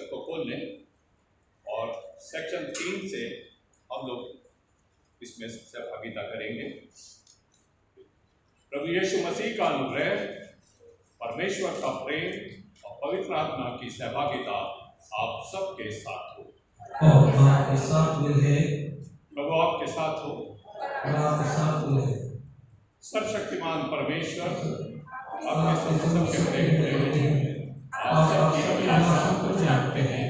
पुस्तक को खोल लें और सेक्शन 3 से हम लोग इसमें सहभागिता करेंगे। प्रभु यीशु मसीह का अनुग्रह, परमेश्वर का प्रेम और पवित्र आत्मा की सहभागिता आप सबके साथ हो। आपके साथ मिले। प्रभु आपके साथ हो। आपके साथ मिले। सर्वशक्तिमान परमेश्वर आपके सबके प्रेम आप सबकी आशा को जानते हैं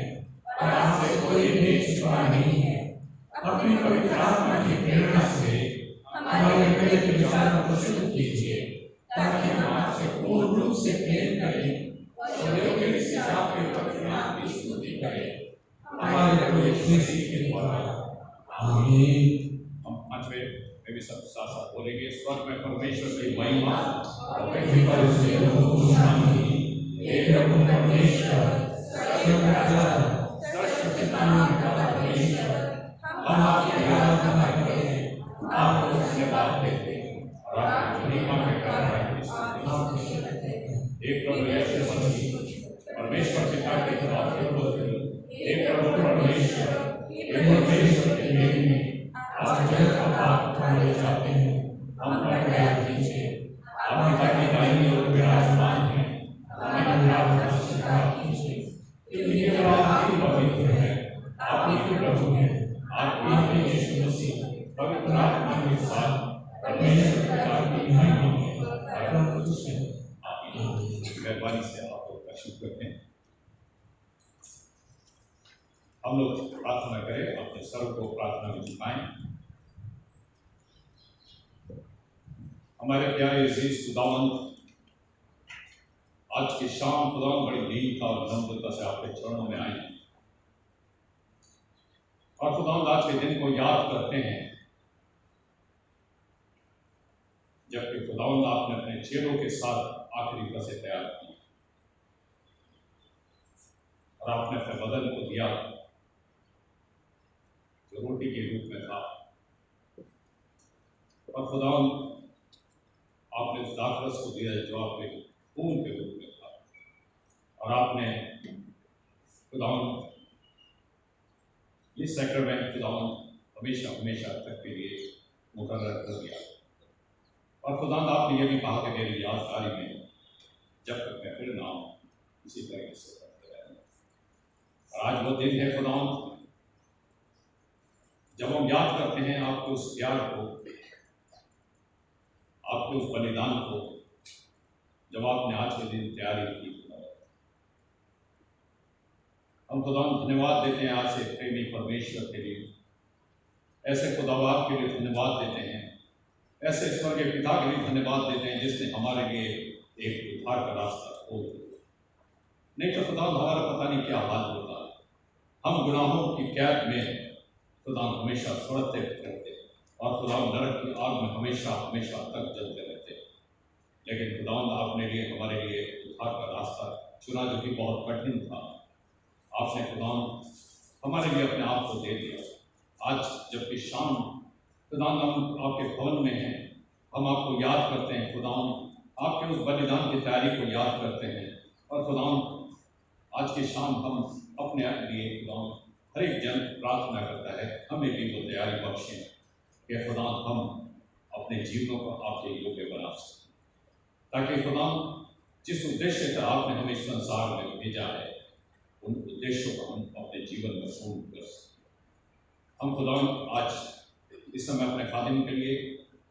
और आपसे कोई भी छिपा नहीं है। अपनी पवित्र आत्मा की प्रेरणा से हमारे हृदय के विचारों को शुद्ध कीजिए ताकि हम आपसे पूर्ण रूप से प्रेम करें और योग्य रीति से आपके पवित्र नाम की स्तुति करें। हमारे प्रभु यीशु मसीह के द्वारा। आमीन। हम पांचवें में भी सब साथ साथ बोलेंगे। स्वर्ग में परमेश्वर की महिमा और पृथ्वी पर उसके लोगों की शांति। हे प्रभु परमेश्वर, सर्वशक्तिमान परमेश्वर, हम आपकी आराधना करते हैं, आपको धन्यवाद देते हैं और आपकी महिमा के कारण स्तुति करते हैं। हे प्रभु यीशु मसीह, परमेश्वर पिता के खिलाफ हे प्रभु परमेश्वर, हे परमेश्वर के लिए आप जगत का पाप उठाने जाते हैं, हम पर दया कीजिए। आप पिता की दाहिनी ओर विराजमान हैं, हमारी प्रार्थना स्वीकार कीजिए। क्योंकि आप ही पवित्र हैं, आप ही प्रभु हैं, आप ही यीशु मसीह पवित्र आत्मा के साथ परमेश्वर पिता की महिमा में परम खुश हैं। आमीन। मेहरबानी से आप लोग का शुक्र है। हम लोग प्रार्थना करें, अपने सर्व को प्रार्थना में झुकाएं। हमारे प्यारे अजीज खुदावंद, आज की शाम खुदावंद बड़ी दीनता और नम्रता से आपके चरणों में आए और खुदावंद आज के दिन को याद करते हैं जबकि खुदावंद आपने अपने चेलों के साथ आखिरी कसे तैयार की और आपने अपने बदन को दिया जो रोटी के रूप में था और खुदावंद आपने उस दाखरस को दिया जो आपके खून के रूप में था और आपने खुदावंद ये सैक्रामेंट खुदावंद हमेशा हमेशा तक के लिए मुकर्रर कर दिया और खुदावंद आपने ये भी कहा कि मेरी यादगारी में जब तक मैं फिर ना आऊं इसी तरह से करते रहना। और आज वो दिन है खुदावंद जब हम याद करते हैं आपके उस प्यार को, आपके उस बलिदान को, जब आपने आज के दिन तैयारी की। हम खुदावंद धन्यवाद देते हैं आज से प्रेमी परमेश्वर के लिए, ऐसे खुदावंद के लिए धन्यवाद देते हैं, ऐसे स्वर्गीय पिता के लिए धन्यवाद देते हैं जिसने हमारे लिए एक उद्धार का रास्ता खोल दिया। नहीं तो खुदावंद हमारा पता नहीं क्या हाल होता। हम गुनाहों की कैद में खुदावंद हमेशा सड़ते रहते और खुदावंद नरक की आग में हमेशा हमेशा तक जलते रहते। लेकिन खुदावंद आपने लिए हमारे लिए उद्धार का रास्ता चुना जो कि बहुत कठिन था। आपने खुदावंद हमारे लिए अपने आप को दे दिया। आज जबकि शाम खुदावंद हम आपके भवन में हैं, हम आपको याद करते हैं खुदावंद, आपके उस बलिदान की तैयारी को याद करते हैं और खुदावंद आज की शाम हम अपने लिए खुदावंद हर एक जन प्रार्थना करता है हमें भी वो तैयारी बख्शें कि खुदावंद हम अपने जीवनों को आपके योग्य बना सकें, ताकि खुदावंद जिस उद्देश्य से आपने हमें इस संसार में भेजा है उन उद्देश्यों को हम अपने जीवन में पूर्ण कर सकें। हम खुदावंद आज इस समय अपने खादिम के लिए,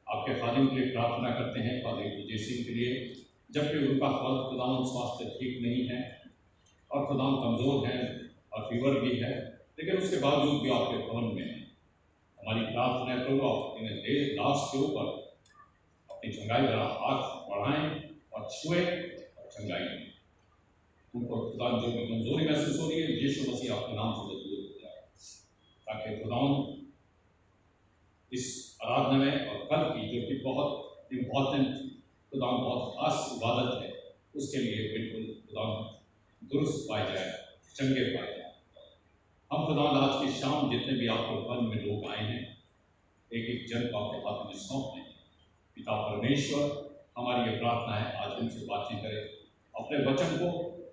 आपके खादिम के लिए प्रार्थना करते हैं, फादर विजय सिंह के लिए, जबकि उनका खुदावंद स्वास्थ्य ठीक नहीं है और खुदावंद कमज़ोर है और फीवर भी है, लेकिन उसके बावजूद भी आपके भवन में है। हमारी प्रार्थना है प्रभु आप इन्हें दास के ऊपर अपनी चंगाई वाला हाथ बढ़ाएं और छुए और चंगाई दें। उनको खुदावंद जो भी कमजोरी महसूस हो रही है यीशु मसीह आपके नाम से दूर हो जाए, ताकि खुदावंद इस आराधना में और कल की जो कि बहुत इम्पोर्टेंट खुदावंद बहुत खास इबादत है उसके लिए बिल्कुल खुदावंद दुरुस्त पाए जाए, चंगे पाए जाए। हम खुदावंद आज की शाम जितने भी आपके भवन में लोग आए हैं एक एक जन को आपके हाथ में सौंप दें। पिता परमेश्वर, हमारी ये प्रार्थना है आज उनसे बातें करें, अपने वचन को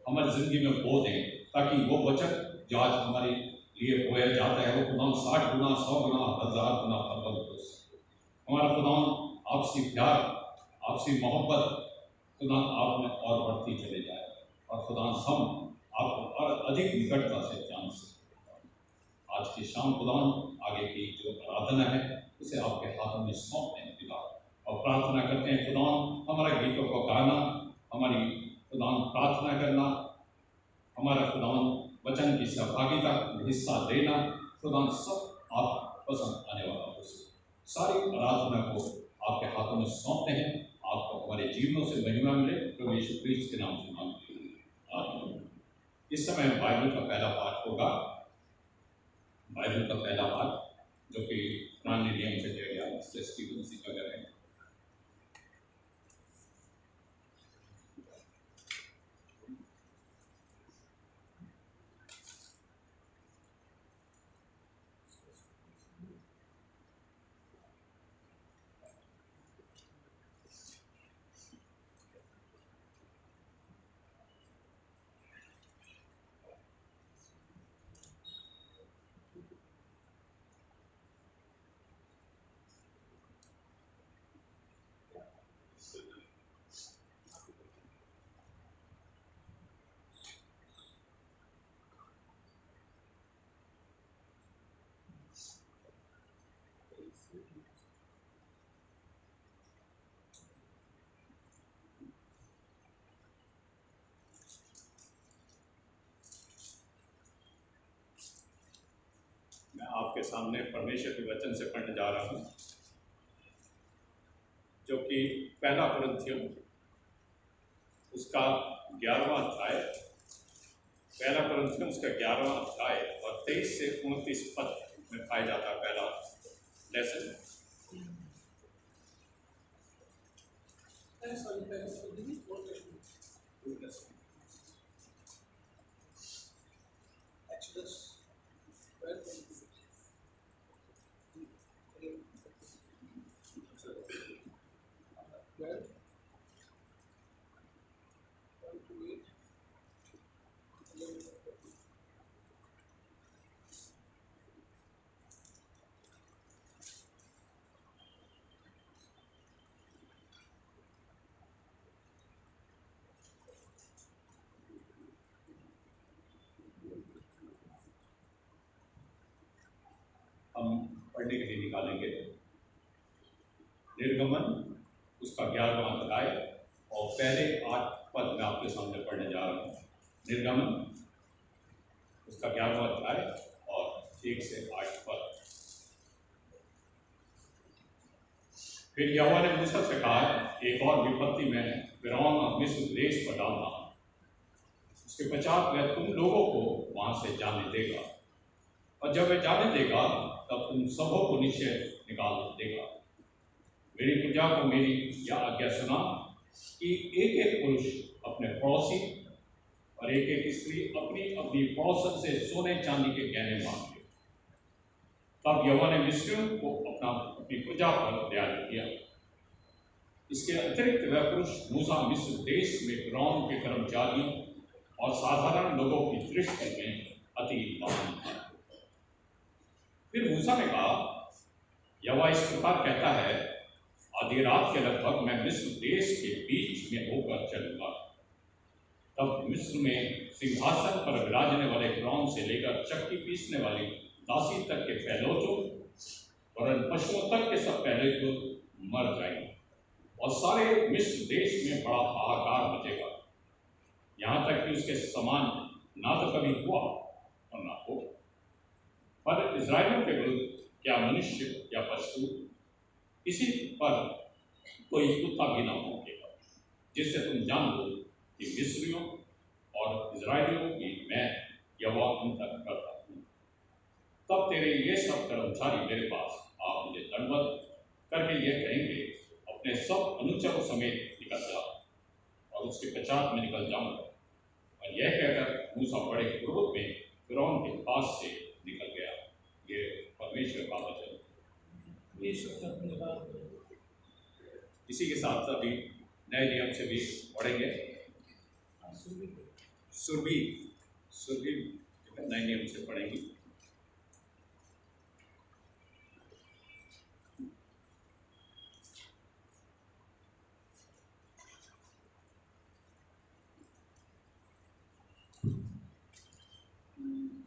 हमारी जिंदगी में बो दें ताकि वो वचन जो आज हमारे लिए बोया जाता है वो खुदावन 60 गुना 100 गुना 1000 गुना फल हो सके। हमारा खुदावन आपसी प्यार आपसी मोहब्बत खुदावन आप में और बढ़ती चले जाए और खुदावन हम आपको और अधिक निकटता से जान सके। आज की शाम खुदावन आगे की जो आराधना है उसे आपके हाथों में सौंपते हैं पिता और प्रार्थना करते हैं खुदावन हमारा गीतों को गाना, हमारी खुदावन प्रार्थना करना, हमारा खुदावन वचन की सहभागिता में हिस्सा लेना, खुदावन सब आप पसंद आने वाला हो। सारी आराधना को आपके हाथों में सौंपते हैं। आपको हमारे जीवनों से महिमा मिले प्रभु यीशु क्रिस्त के नाम से मांगते हैं, आमीन। इस समय बाइबल का पहला पाठ होगा, बाइबल का पहला पाठ जो कि पुराने नियम से दिया गया स्टीफन उसी का करें। मैं आपके सामने परमेश्वर के वचन से पढ़ने जा रहा हूँ जो कि पहला कुरिन्थियों उसका 11वां अध्याय, पहला कुरिन्थियों उसका 11वां अध्याय और 23 से 29 पद में पाया जाता है पहला लेसन। हम पढ़ने के लिए निकालेंगे निर्गमन उसका 11वां अध्याय और पहले 8 पद मैं आपके सामने पढ़ने जा रहा हूँ। निर्गमन उसका 11वां अध्याय और 1 से 8 पद। फिर यहोवा ने मूसा से कहा, एक और विपत्ति में फिरौन और मिस्र देश पर डालना, उसके पश्चात वह तुम लोगों को वहां से जाने देगा और जब वह जाने देगा तब तुम सबों को निश्चय निकाल देगा। मेरी प्रजा को मेरी यह आज्ञा सुना कि एक एक पुरुष अपने पड़ोसी और एक एक स्त्री अपनी अपनी पड़ोसन से सोने चांदी के गहने मांगे। तब यहोवा ने मिस्रियों को अपनी प्रजा पर दयालु किया। इसके अतिरिक्त वह पुरुष मूसा मिस्र देश में फिरौन के कर्मचारियों और साधारण लोगों की दृष्टि में अति महान था। फिर मूसा ने कहा, यहोवा इस प्रकार कहता है, आधी रात के लगभग मैं मिस्र देश के बीच में होकर चलूंगा। तब मिस्र में सिंहासन पर विराजने वाले फिरौन से लेकर चक्की पीसने वाली दासी तक के पहलोचों और पशुओं तक के सब पहले तो मर जाएंगे और सारे मिस्र देश में बड़ा हाहाकार मचेगा, यहाँ तक कि उसके समान ना तो कभी हुआ और ना हो। पर इस्राएलियों के विरुद्ध क्या मनुष्य या पशु किसी पर कोई कुत्ता भी ना होगा, जिससे तुम जान लो कि मिस्रियों और इस्राएलियों की मैं यहोवा उन तक करता हूँ। तब तेरे ये सब कर्मचारी मेरे पास आप मुझे दंडवत करके ये कहेंगे, अपने सब अनुचरों समेत निकल जा, और उसके पश्चात में निकल जाऊंगा। और यह कहकर मूसा बड़े क्रोध में फिरौन के पास से निकल गया। ये परमेश्वर का वचन। इसी के साथ अभी नए नियम से भी पढ़ेंगे। सुरभि नई उनसे पढ़ेंगी।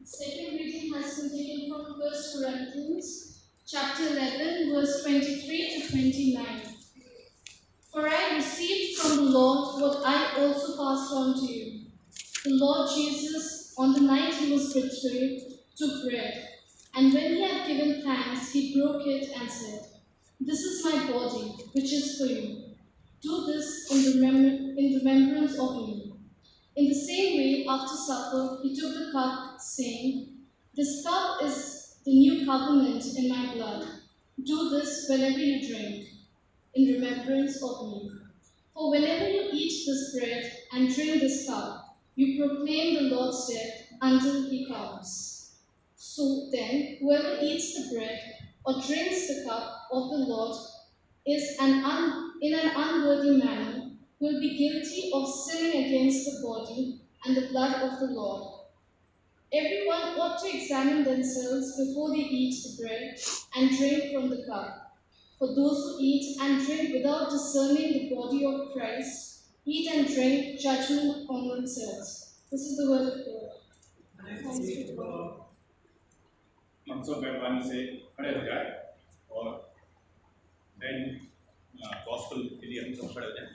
Second reading has been taken from 1 Corinthians chapter 11, verse 23 to 29. For I received from the Lord what I also passed on to you. The Lord Jesus, on the night he was betrayed, took bread, and when he had given thanks, he broke it and said, "This is my body, which is for you. Do this in remembrance of me." In the same way, after supper, he took the cup, saying, "This cup is the new covenant in my blood. Do this whenever you drink, in remembrance of me. For whenever you eat this bread and drink this cup, you proclaim the Lord's death until he comes. So then, whoever eats the bread or drinks the cup of the Lord in an unworthy manner will be guilty of sinning against the body and the blood of the Lord. Everyone ought to examine themselves before they eat the bread and drink from the cup. For those who eat and drink without discerning the body of Christ eat and drink judgment upon themselves." This is the word of God. Thanks be to God. हम सब मेहरबानी से खड़े हो जाए और then gospel के लिए हम सब खड़े हो जाएं।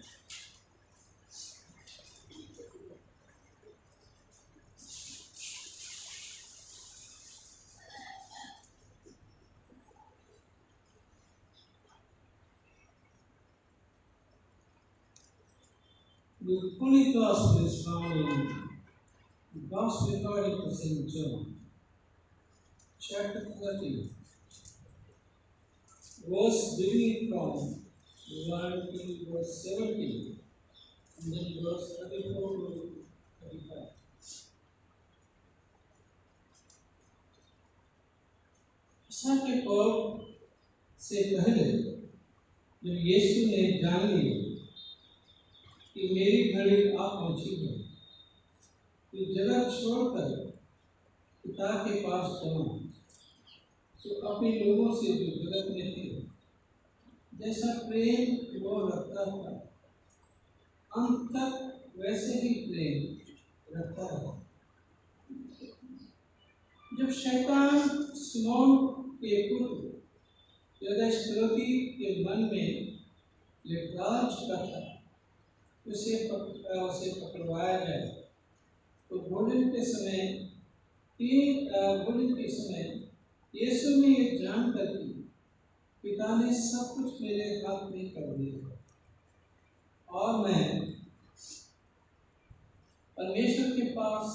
The Holy Gospel is found in the Gospel according to St. John, chapter 13, verse beginning from 1 to verse 17, and then verse 34 to 35. ईसा के पौर से पहले जब यीशु ने जान लिया कि मेरी घड़ी आ पहुंची है, तो जगह छोड़कर पिता के पास जाऊं, तो अपने लोगों से जो जगत में थे, जैसा प्रेम वो रखता था, अंत तक वैसे ही प्रेम रखता रहा। जब शैतान सिमोन के पुत्र यदास्करियोती के मन में ये डाल चुका था, उसे पकड़वाया जाए, तो भोजन के समय यीशु ने ये जानकर कि पिता ने सब कुछ मेरे हाथ में कर दिया और मैं परमेश्वर के पास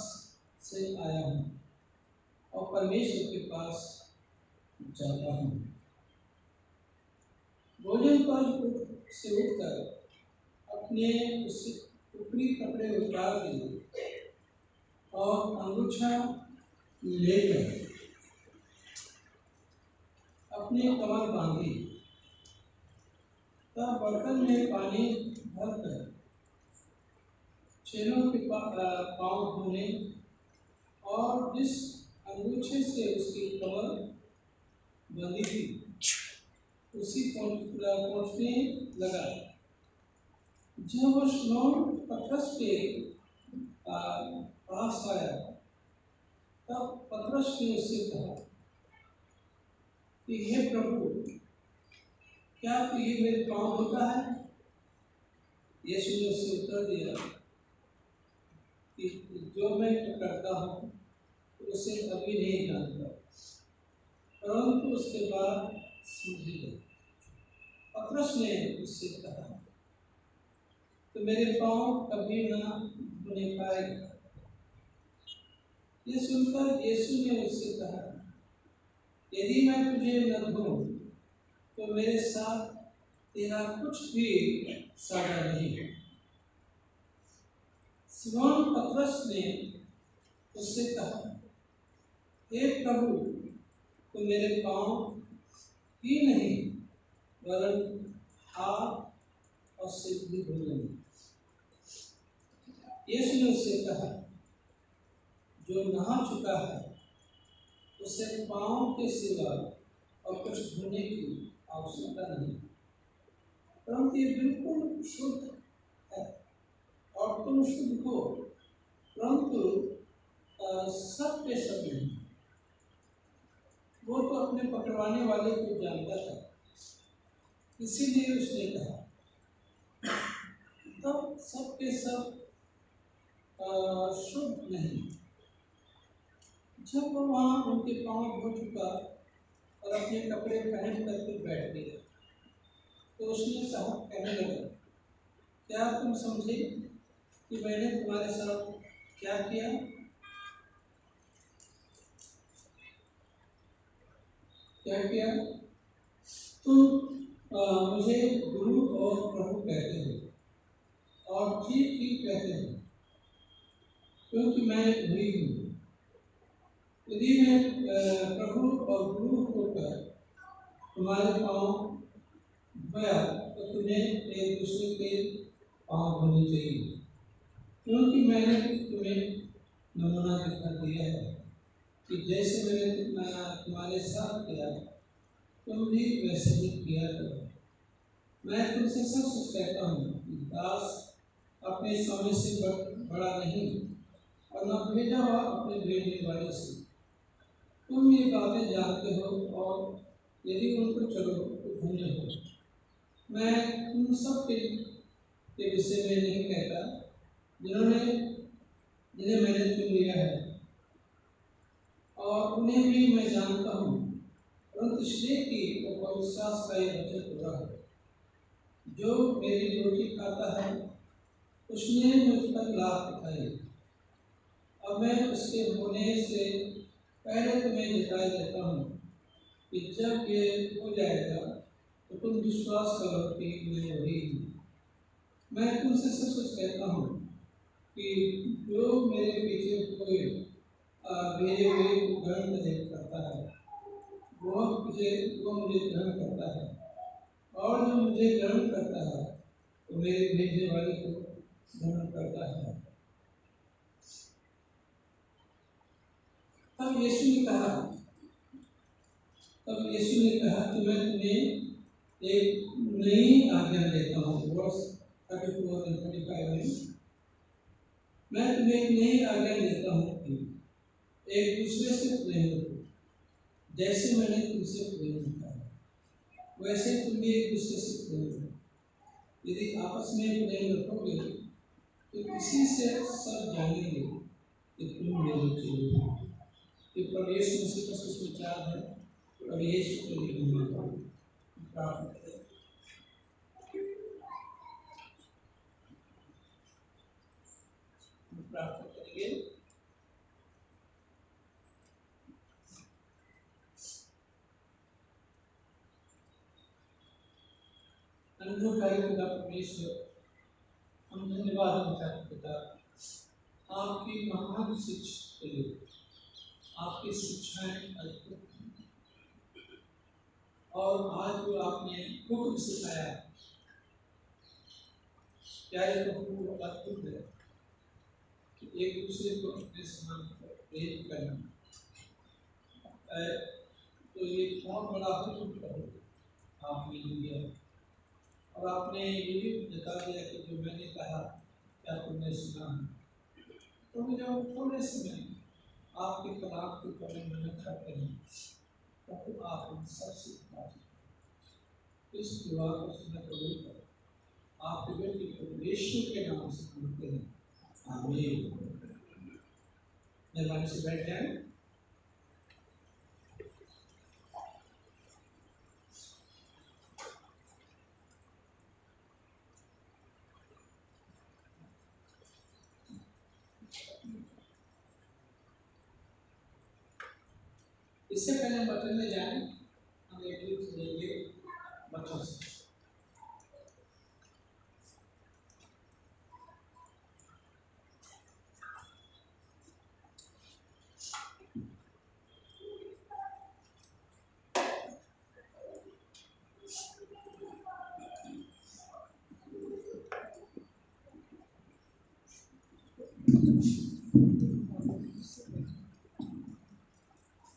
से आया हूँ और परमेश्वर के पास जाता हूँ। भोजन पर से उठकर अपने उस ऊपरी कपड़े उतार दिए और अंगूछा लेकर अपने कमर बांधी, तब बर्तन में पानी भरकर चेलों के पांव धोने और जिस अंगूछे से उसकी कमर बंधी थी उसी पहुंचने लगा। जब वह शिमोन पतरस के पास आया, तब पतरस ने उससे कहा कि हे प्रभु, क्या तू ये मेरे पांव धोता है? यीशु ने उससे उत्तर दिया कि जो मैं करता हूँ उसे अभी नहीं जानता, परंतु उसके बाद समझेगा। पतरस ने उससे कहा, तो मेरे पांव कभी ना धोने पाएगा। ये सुनकर यीशु ने उससे कहा, यदि मैं तुझे न धोऊं तो मेरे साथ तेरा कुछ भी साझा नहीं है। सिमोन पतरस ने उससे कहा, हे प्रभु, तो मेरे पांव ही नहीं वरन हाथ और सिर भी धो लेना। यीशु ने उससे कहा, जो नहा चुका है उसे पाँव के सिवा और कुछ धोने की आवश्यकता नहीं, परंतु ये बिल्कुल शुद्ध है। और तुम शुद्ध हो, परंतु सब के सब नहीं। वो तो अपने पकड़वाने वाले को जानता था, इसीलिए उसने कहा तब सब के सब शुद्ध नहीं। जब वो वहाँ उनके पाँव धो चुका और अपने कपड़े पहन करके बैठ गया, तो उसने कहा, कहने लगा, क्या तुम समझे कि मैंने तुम्हारे साथ क्या किया? क्या किया? तुम मुझे गुरु और प्रभु कहते हो और ठीक ठीक कहते हो, क्योंकि मैं वही हूँ। यदि मैं प्रभु और गुरु होकर तुम्हारे पाँव धोया तो तुम्हें एक दूसरे के पाँव धोने चाहिए, क्योंकि मैंने तुम्हें नमूना दिखा दिया है कि जैसे मैंने तुम्हारे साथ किया तुम भी वैसे ही किया करो। मैं तुमसे सच सच कहता हूँ कि दास अपने स्वामी से बड़ा नहीं और न भेजा हुआ अपने भेजने वाले से। तुम ये बातें जानते हो और यदि उनको चलो तो धन्य हो। मैं तुम सब के विषय में नहीं कहता जिन्हें मैंने चुन लिया है, और उन्हें भी मैं जानता हूँ, परंतु इसलिए कि वो अविश्वास का यह वचन पूरा है। जो मेरी रोटी खाता है उसने मुझ पर लाभ दिखाई। अब मैं उसके होने से पहले तुम्हें दिखाई देता हूँ कि जब ये हो जाएगा तो तुम विश्वास करो कि मैं वही हूँ। मैं तुमसे सच सच कहता हूँ कि जो मेरे पीछे कोई भेजे हुए को ग्रहण करता है वो मुझे ग्रहण करता है, और जो मुझे ग्रहण करता है वो मेरे भेजने वाले को ग्रहण करता है। तब यीशु ने कहा कि मैं तुम्हें एक नई आज्ञा देता हूँ। वर्स 34 और 35 में मैं तुम्हें एक नई आज्ञा देता हूँ कि एक दूसरे से प्रेम रखो। जैसे मैंने तुमसे प्रेम रखा है वैसे तुम भी एक दूसरे से प्रेम रखो। यदि आपस में प्रेम रखोगे तो किसी से सब जानेंगे कि तुम मेरे चेले हो। ये प्रवेश मसीह का सुविचार है। प्रवेश के लिए प्रार्थना करें। प्रार्थना करेंगे। अनुग्रहकारी पिता परमेश्वर, हम धन्यवाद देते हैं पिता आपकी महान शिक्षा के लिए। आपकी शिक्षाएं अद्भुत हैं, और आज जो आपने हुक्म सिखाया प्यारे प्रभु अद्भुत है कि एक दूसरे को अपने समान प्रेम करना। तो ये बहुत बड़ा हुक्म आपने दिया, और आपने ये भी बता दिया कि जो मैंने कहा क्या तुमने सुना है। तो जब थोड़े समय आपके कलाम के ऊपर मेहनत करते हैं तो आप उन सबसे इस दुआ को सुनने कबूल करें। आपके बेटे को यीशु के नाम से मांगते हैं, आमीन। मेहरबानी से बैठ जाएं। इससे पहले हम बचन में जाएं, हम एक गीत सुनेंगे बच्चों से।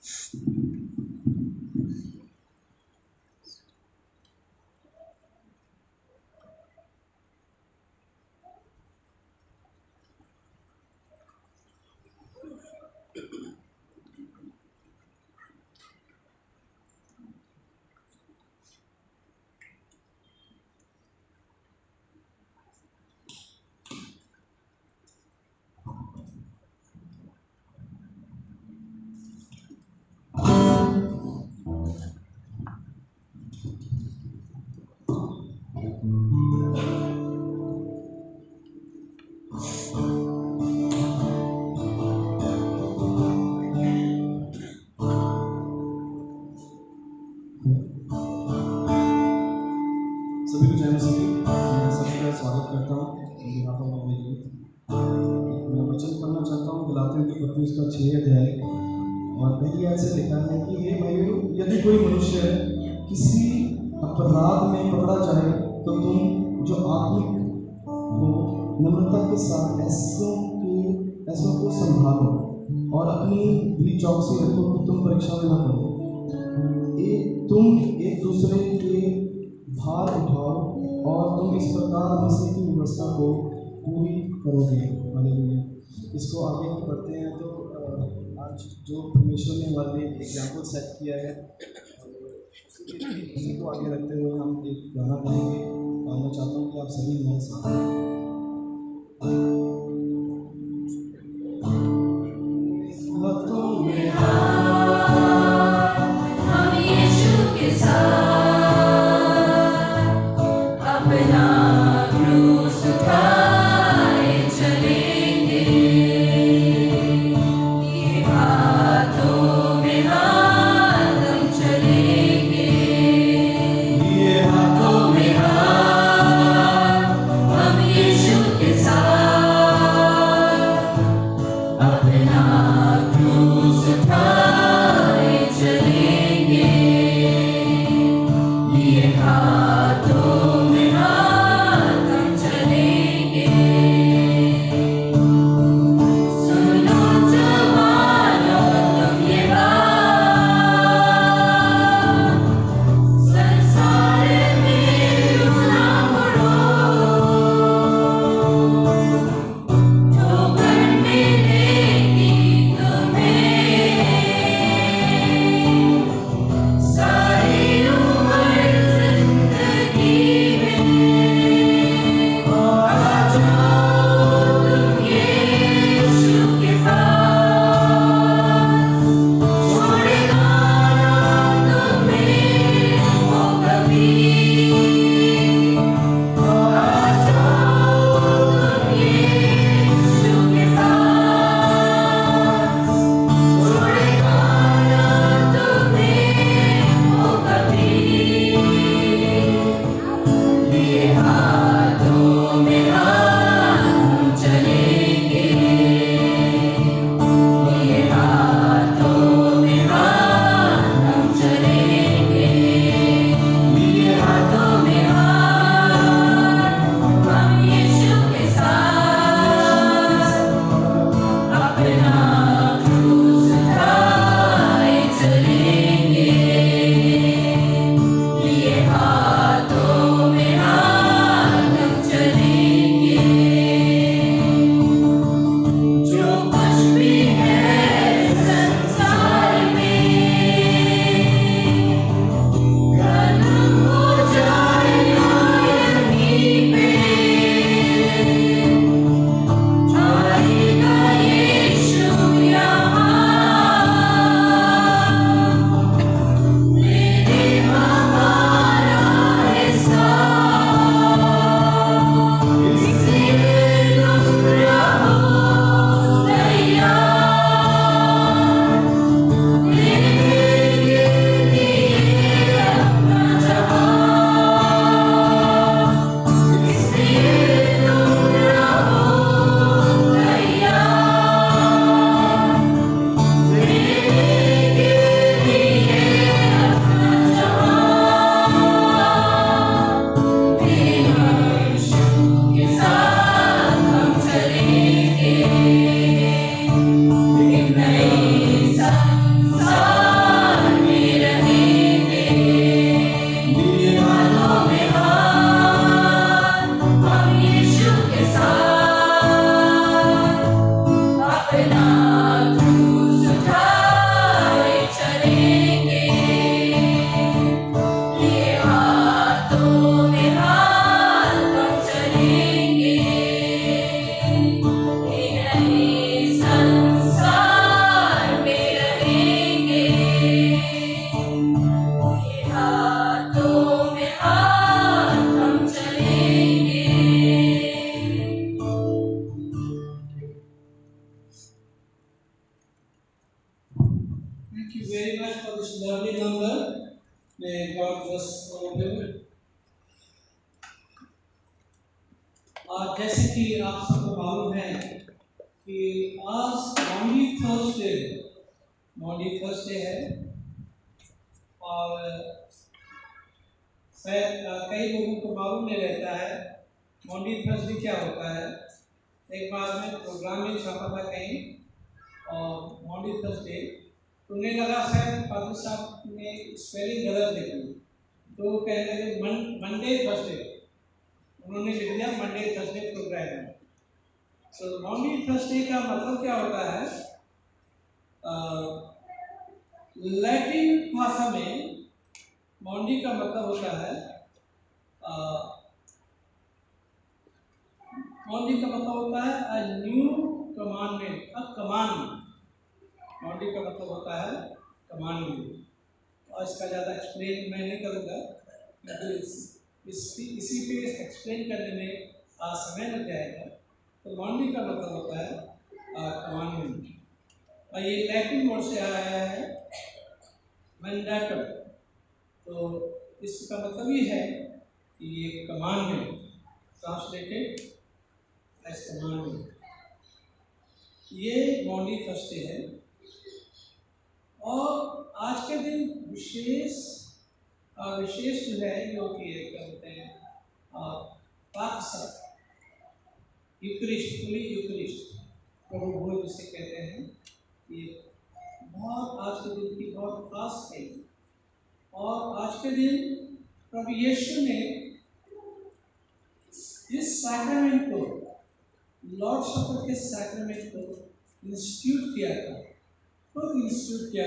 सभी को जय मसीह की। मैं सभी का स्वागत करता हूँ यहाँ पर मैं वचन पढ़ना चाहता हूँ गलातियों की पत्री उसका 6 अध्याय और पहली आयत से लिखा है कि हे भाइयों, यदि कोई मनुष्य किसी अपराध में पकड़ा जाए तो तुम जो आत्मिक हो नम्रता के साथ ऐसों को संभालो और अपनी भी चौकसी रखो कि तुम परीक्षा में न पड़ो। तुम एक दूसरे के भार उठाओ और तुम इस प्रकार मसीह की व्यवस्था को पूरी करोगे। हालेलुया। इसको आगे हम पढ़ते हैं तो आज जो परमेश्वर ने हमारे लिए एग्जाम्पल सेट किया है उसी को आगे रखते हुए हम एक गाना गाएंगे और मैं चाहता हूँ कि आप सभी हमारे साथ Amen. Thank you very much for this lovely number. May God bless all of you. और जैसे कि आप सबको मालूम है कि आज मॉन्डी थर्सडे है और शायद कई लोगों को मालूम नहीं रहता है मॉन्डी थर्सडे क्या होता है। एक बार मैं प्रोग्राम में छापा था कहीं और मॉन्डी थर्सडे तो उन्हें लगा शायद फादर साहब ने स्पेलिंग गलत लिखी तो कहने लगे मंडे थर्सडे, उन्होंने लिख दिया मंडे थर्सडे प्रोग्राम। सो मॉन्डी थर्सडे का मतलब क्या होता है? लैटिन भाषा में मॉन्डी का मतलब होता है मॉन्डी का मतलब होता है a new commandment, a command. Maundy का मतलब होता है कमांडमेंट और इसका ज़्यादा एक्सप्लेन मैं नहीं करूँगा क्योंकि इसी पे एक्सप्लेन करने में समय लग जाएगा। तो मॉन्डी का मतलब होता है कमांडमेंट और ये लैटिन वर्ड से आया है मैंडेटम। तो इसका मतलब ये है कि ये कमांडमेंट, ट्रांसलेटेड एज कमांडमेंट, ये मॉन्डी थर्सडे है। और आज के दिन विशेष जो है जो कि क्या बोलते हैं यूकरिस्ट प्रभु भोज जिसे कहते हैं, ये बहुत आज के दिन की बहुत खास है। और आज के दिन प्रभु यीशु ने इस सैक्रामेंट को, लॉर्ड सपर के सैक्रामेंट को इंस्टीट्यूट किया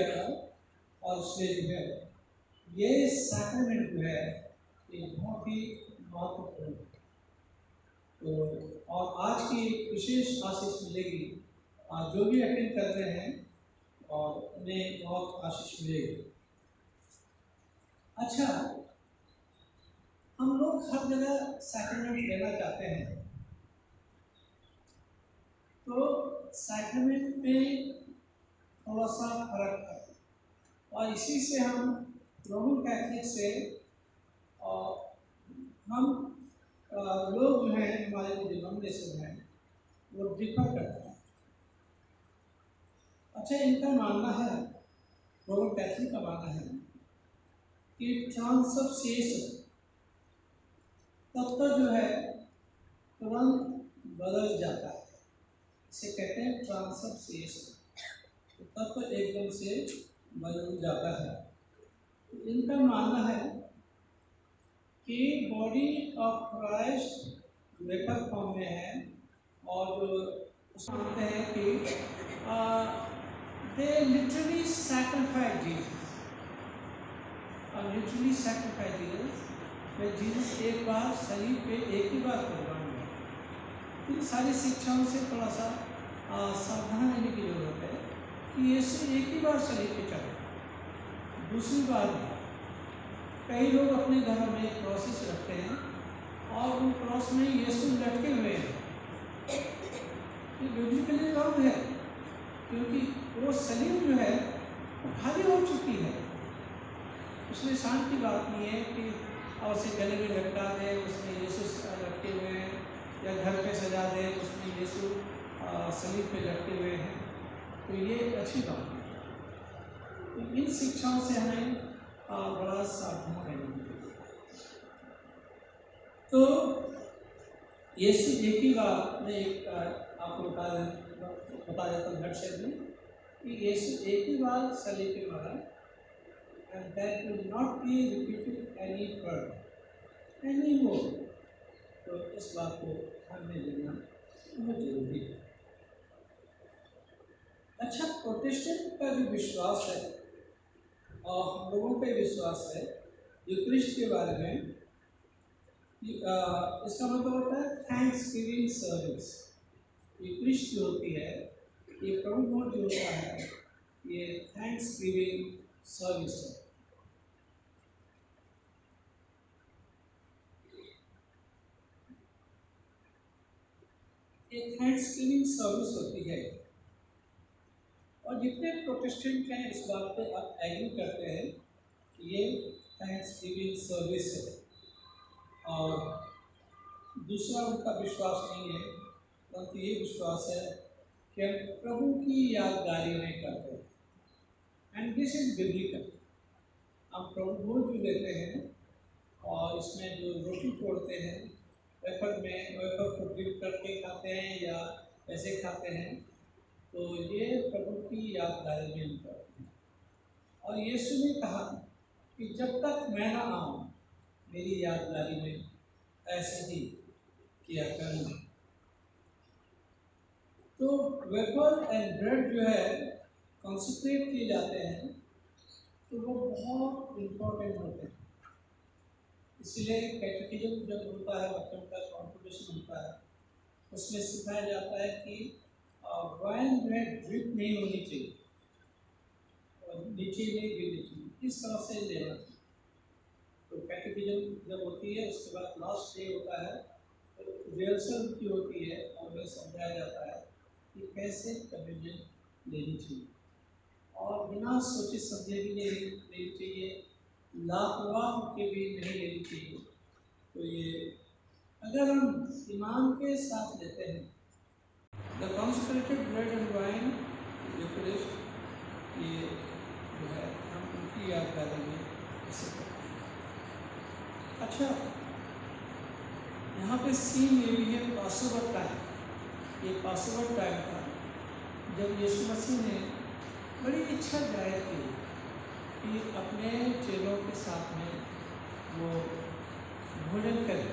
था और उसने जो है ये सैक्रामेंट जो है ये बहुत ही महत्वपूर्ण है। तो और आज की विशेष आशीष मिलेगी, आज जो भी अटेंड कर रहे हैं और उन्हें बहुत आशीष मिलेगी। अच्छा, हम लोग हर जगह सैक्रामेंट लेना चाहते हैं तो सैक्रामेंट में थोड़ा सा फर्क है और इसी से हम रोमन कैथलिक से हम लोग जो हैं हमारे जो डिनोमिनेशन हैं वो डिफर करते हैं। अच्छा, इनका मानना है, रोमन कैथलिक का मानना है कि ट्रांसब्स्टेंशिएशन तत्व जो है तुरंत बदल जाता है, इसे कहते हैं ट्रांसब्स्टेंशिएशन, तो तत्व एकदम से बदल जाता है। इनका मानना है कि body of Christ vapour form में है और जो मानते हैं कि they literally sacrifice Jesus, Jesus एक बार शरीर पे एक ही बार कुर्बान हुआ। इन सारी शिक्षाओं से थोड़ा सा सावधान रहने की जरूरत है कि यीशु एक ही बार शरीर पे चढ़े, दूसरी बार नहीं। कई लोग अपने घर में क्रॉसेस रखते हैं और उन क्रॉस में यीशु लटके हुए हैं, ये बिब्लिकली रॉन्ग है क्योंकि वो सलीब जो है वो खाली हो चुकी है। उसमें शान की बात नहीं है कि और उसे गले में लटका दे, उसमें यीशु लटके हुए हैं, या घर पे सजा दे उसमें यीशु सलीब पे लटके हुए हैं, तो ये अच्छी बात है। तो इन शिक्षाओं से हमें बड़ा सावधान रहना चाहिए। तो यीशु एक ही बार में एक आपको बता देता हूँ घट से में कि यीशु एक ही बार सलीब पे मरा and that will not be repeated any more। तो इस बात को ध्यान में लेना बहुत जरूरी है। अच्छा, प्रोटेस्टेंट का जो विश्वास है और हम लोगों का विश्वास है यूक्रिस्ट के बारे में, इसका मतलब होता है थैंक्स गिविंग सर्विस। यूक्रिस्ट जो होती है, ये प्रभु भोज जो होता है, ये थैंक्स गिविंग सर्विस है। ये थैंक्स गिविंग सर्विस होती है और जितने प्रोटेस्टेंट हैं इस बात पे आप एग्री करते हैं कि ये थैंक्सगिविंग सर्विस है। और दूसरा उनका विश्वास नहीं है, परंतु ये विश्वास है कि हम प्रभु की यादगारी में करते हैं। And this is biblical. हम प्रभु भोज भी लेते हैं और इसमें जो रोटी तोड़ते हैं वेफर को डिप करके खाते हैं या ऐसे खाते हैं, तो ये प्रभु की यादगारी में हम करते हैं। और यीशु ने कहा कि जब तक मैं ना आऊँ मेरी यादगारी में ऐसे ही किया करूँगा। तो वेफर एंड ब्रेड जो है कॉन्सेंट्रेट किए जाते हैं, तो वो बहुत इम्पोर्टेंट होते हैं। इसलिए कैटेकिज्म जब होता है, बच्चों का कॉन्ट्रीब्यूशन होता है, उसमें सिखाया जाता है कि वाइन जो है ड्रिप नहीं होनी चाहिए और नीचे नहीं गिरनी चाहिए, इस तरह से लेना चाहिए। तो कैटेकिज्म जब होती है उसके बाद लास्ट डे होता है, तो रिहर्सल की होती है और उन्हें समझाया जाता है कि कैसे कम्युनियन लेनी चाहिए और बिना सोचे समझे भी नहीं लेनी चाहिए, लापरवाह होकर भी नहीं लेनी चाहिए। तो ये अगर हम ईमान के साथ लेते हैं, the consecrated bread and wine Eucharist, ये जो है हम उनकी यादगारी में इसे करते हैं। अच्छा, यहाँ पे सीन ये भी है पासओवर टाइम। ये पासओवर टाइम था जब यीशु मसीह ने बड़ी इच्छा जाहिर की कि अपने चेलों के साथ में वो भोजन करे,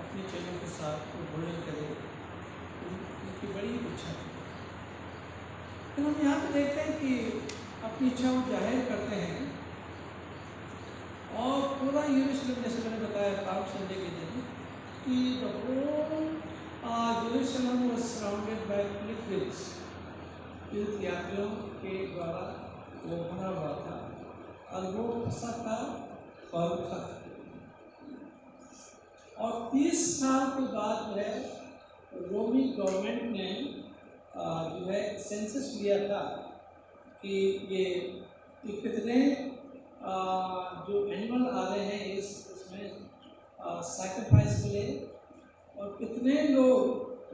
अपने चेलों के साथ वो भोजन करे, उनकी बड़ी इच्छा थी। तो हम यहाँ पे देखते हैं कि अपनी इच्छा वो जाहिर करते हैं और पूरा यरूशलेम, जैसे मैंने बताया पार्क संडे के दिन, कि द होल यरूशलेम वाज सराउंडेड बाय पिलग्रिम्स, तीर्थ यात्रियों के द्वारा वो भरा हुआ था और वो फसह का पर्व था। और 30 साल के बाद जो है रोमी गवर्नमेंट ने जो है सेंसस लिया था कि ये कितने जो एनिमल आ रहे हैं इसमें सैक्रिफाइस के लिए, और कितने लोग,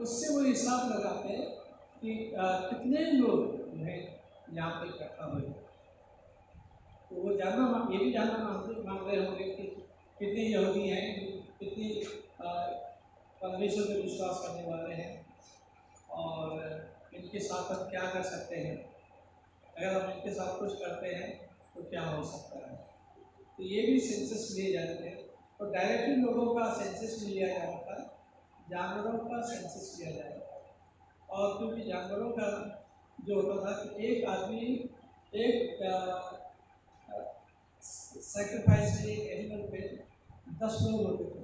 उससे वो हिसाब लगाते कि कितने लोग जो है यहाँ पे इकट्ठा हुए। तो वो ये भी जानना मांग रहे होंगे कि कितने यहूदी हैं, कितने परमेश्वर पे विश्वास करने वाले हैं और इनके साथ हम क्या कर सकते हैं, अगर हम इनके साथ कुछ करते हैं तो क्या हो सकता है। तो ये भी सेंसस लिए जाते थे, और डायरेक्टली लोगों का सेंसस नहीं लिया जा रहा था, जानवरों का सेंसस लिया जा रहा था। और क्योंकि जानवरों का जो होता था कि एक आदमी एक सैक्रिफाइस में, एक एनिमल पे 10 लोग होते थे।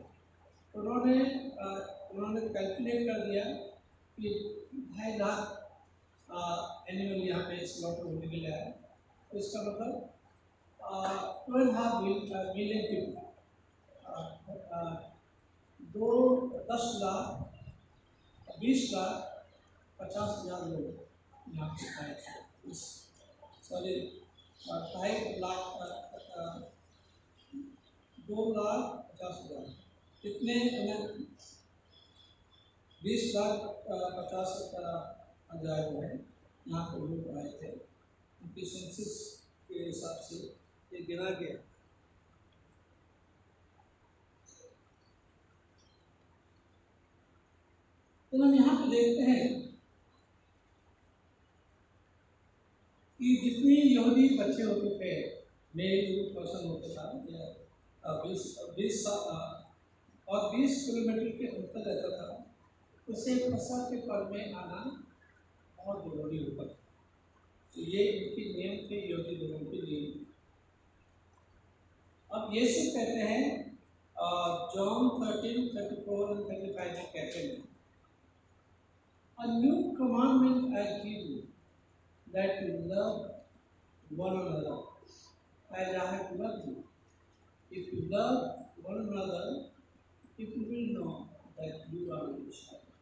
उन्होंने कैलकुलेट कर दिया कि 2.5 लाख एनिमल यहाँ पे स्लॉटर होने के लिए आया। तो इसका मतलब 2.5 मिलियन पीपल, 10 लाख 20 लाख 50,000 लोग यहाँ पे आए थे। सॉरी 2.5 लाख 2,50,000, कितने 20 लाख 50,000 जो है यहाँ पर लोग आए थे। उनकी सेंसस के हिसाब से ये गिना गया। तो हम यहाँ पे देखते हैं कि जितने यहूदी बच्चे होते थे, मेल पर्सन होता था, या 20 और 20 किलोमीटर के अंतर रहता था, उसे फसह के पर्व में आना बहुत जरूरी होता था। तो ये इनके नियम थे, यहूदी लोगों के नियम। अब ये सब कहते हैं जॉन 13:34 और 35 में कहते हैं, A new commandment I give you, that you love one another as I have loved you. If you love one another, people will know that you are my disciples.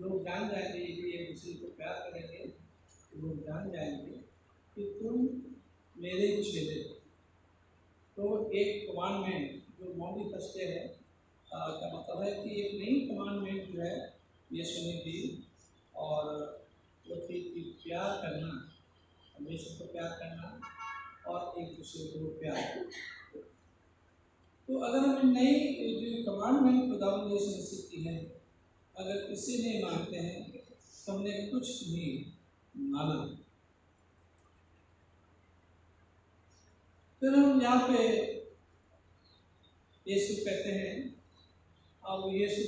लोग जान जाएंगे, यदि एक दूसरे को प्यार करेंगे तो लोग जान जाएंगे कि तुम मेरे चेले। तो एक कमांडमेंट जो मौलिक तस्ते है का मतलब है कि एक नई कमांडमेंट जो है यीशु ने दी, और वो थी कि प्यार करना, यीशु को प्यार करना और एक दूसरे को प्यार करना। तो अगर हम नई जो कमांडमेंट खुदावंद यीशु मसीह की है, अगर इसे नहीं मानते हैं तो हमने कुछ नहीं माना। फिर हम यहाँ पे यीशु कहते हैं, अब यीशु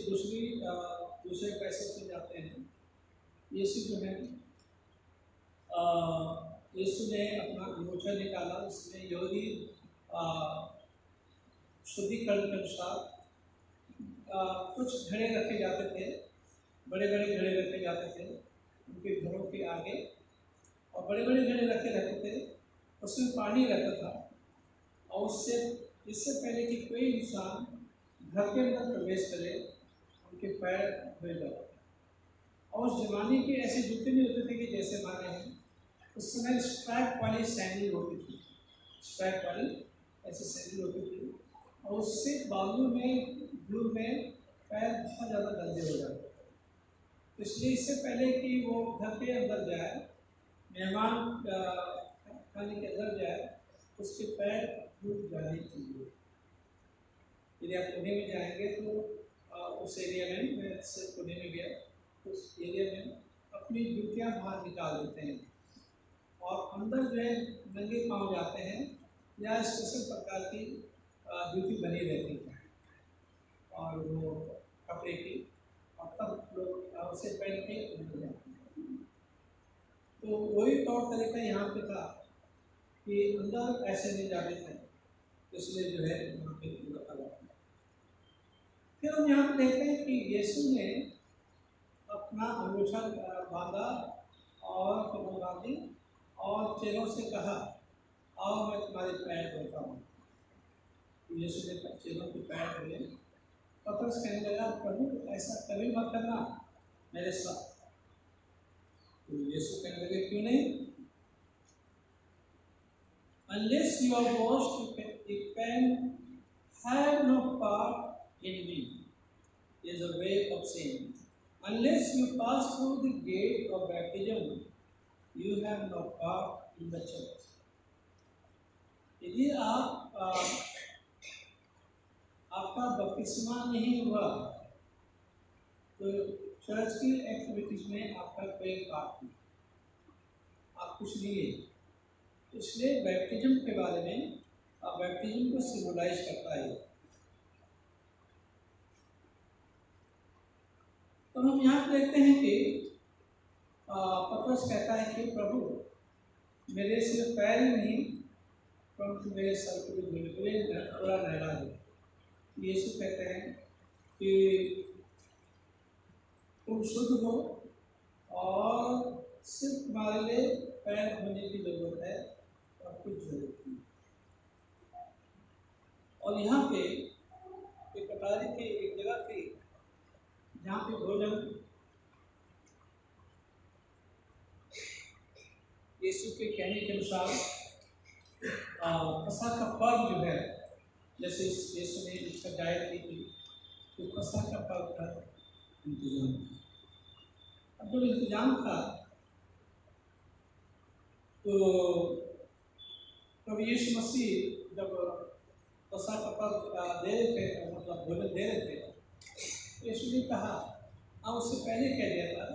दूसरे पैसे से जाते हैं। यीशु जो है यीशु ने अपना अंगूठा निकाला, उसमें यहूदी शुद्धिकरण के अनुसार कुछ घड़े रखे जाते थे, बड़े बड़े घड़े रखे जाते थे उनके घरों के आगे, और बड़े बड़े घड़े रखे रहते थे, उसमें पानी रहता था, और इससे पहले कि कोई इंसान घर के अंदर प्रवेश करे उनके पैर धोए जाते थे। और उस जमाने के ऐसे जूते नहीं होते थे कि जैसे हमारे हैं, उस समय स्ट्रैप वाली सैंडल होती थी, स्ट्रैप वाली ऐसी सैंडल होती थी, और उससे बालू में धूल में पैर बहुत ज़्यादा गंदे हो जाते थे। इसलिए इससे पहले कि वो घर के अंदर जाए, मेहमान खाने के अंदर जाए, उसके पैर धूल जाने चाहिए। यदि आप पुणे में जाएंगे तो उस एरिया में, मैं सिर्फ पुणे में गया, उस एरिया में अपनी जूतियाँ बाहर निकाल देते हैं और अंदर जो है नंगे पाँव जाते हैं, या स्पेशल प्रकार की जूती बनी रहती है और वो कपड़े की, और तब लोग उसे पहन के अंदर जाते हैं। तो वही तौर तरीका यहाँ पे था कि अंदर ऐसे नहीं जाते थे, इसलिए जो है यहाँ पे रखा जाता है। फिर हम यहाँ पे देखते हैं कि यीशु ने अपना अंगूठा बांधा और कमर बांधी और चेलों से कहा, आओ मैं तुम्हारे पैर धोता हूँ। यीशु ने चेलों के पैर धोए। पतरस कहने लगा, प्रभु ऐसा कभी मत करना मेरे साथ। तो यीशु कहने लगे, क्यों नहीं? Unless you are washed, you can have no part in me, is a way of saying. Unless you pass through the gate of baptism, you have no part in the church. यदि आपका बपतिस्मा नहीं हुआ तो church की activities में आपका कोई पार्ट नहीं, आप कुछ नहीं है। इसलिए बैप्टिज्म के बारे में, बैप्टिज्म को सिंबलाइज करता है। तो हम यहाँ देखते हैं कि पतरस कहता है कि प्रभु मेरे सिर्फ पैर ही नहीं परंतु मेरे सर को भी धोने, थोड़ा नहला दो। यीशु कहते हैं कि तुम शुद्ध हो और सिर्फ तुम्हारे लिए पैर धोने की जरूरत है और कुछ जरूरत नहीं। और यहाँ पे एक कटारी की एक जगह थी जहाँ पे भोजन यीशु के कहने के अनुसार फसह का पर्व जो है, जैसे यीशु ने इसका जाहिर की थी, तो फसह का पर्व का इंतजाम। अब जब इंतजाम था तो प्रभु यीशु मसीह जब फसह का पर्व दे रहे थे, मतलब भोजन दे रहे थे, यीशु ने कहा, अब उससे पहले कह दिया था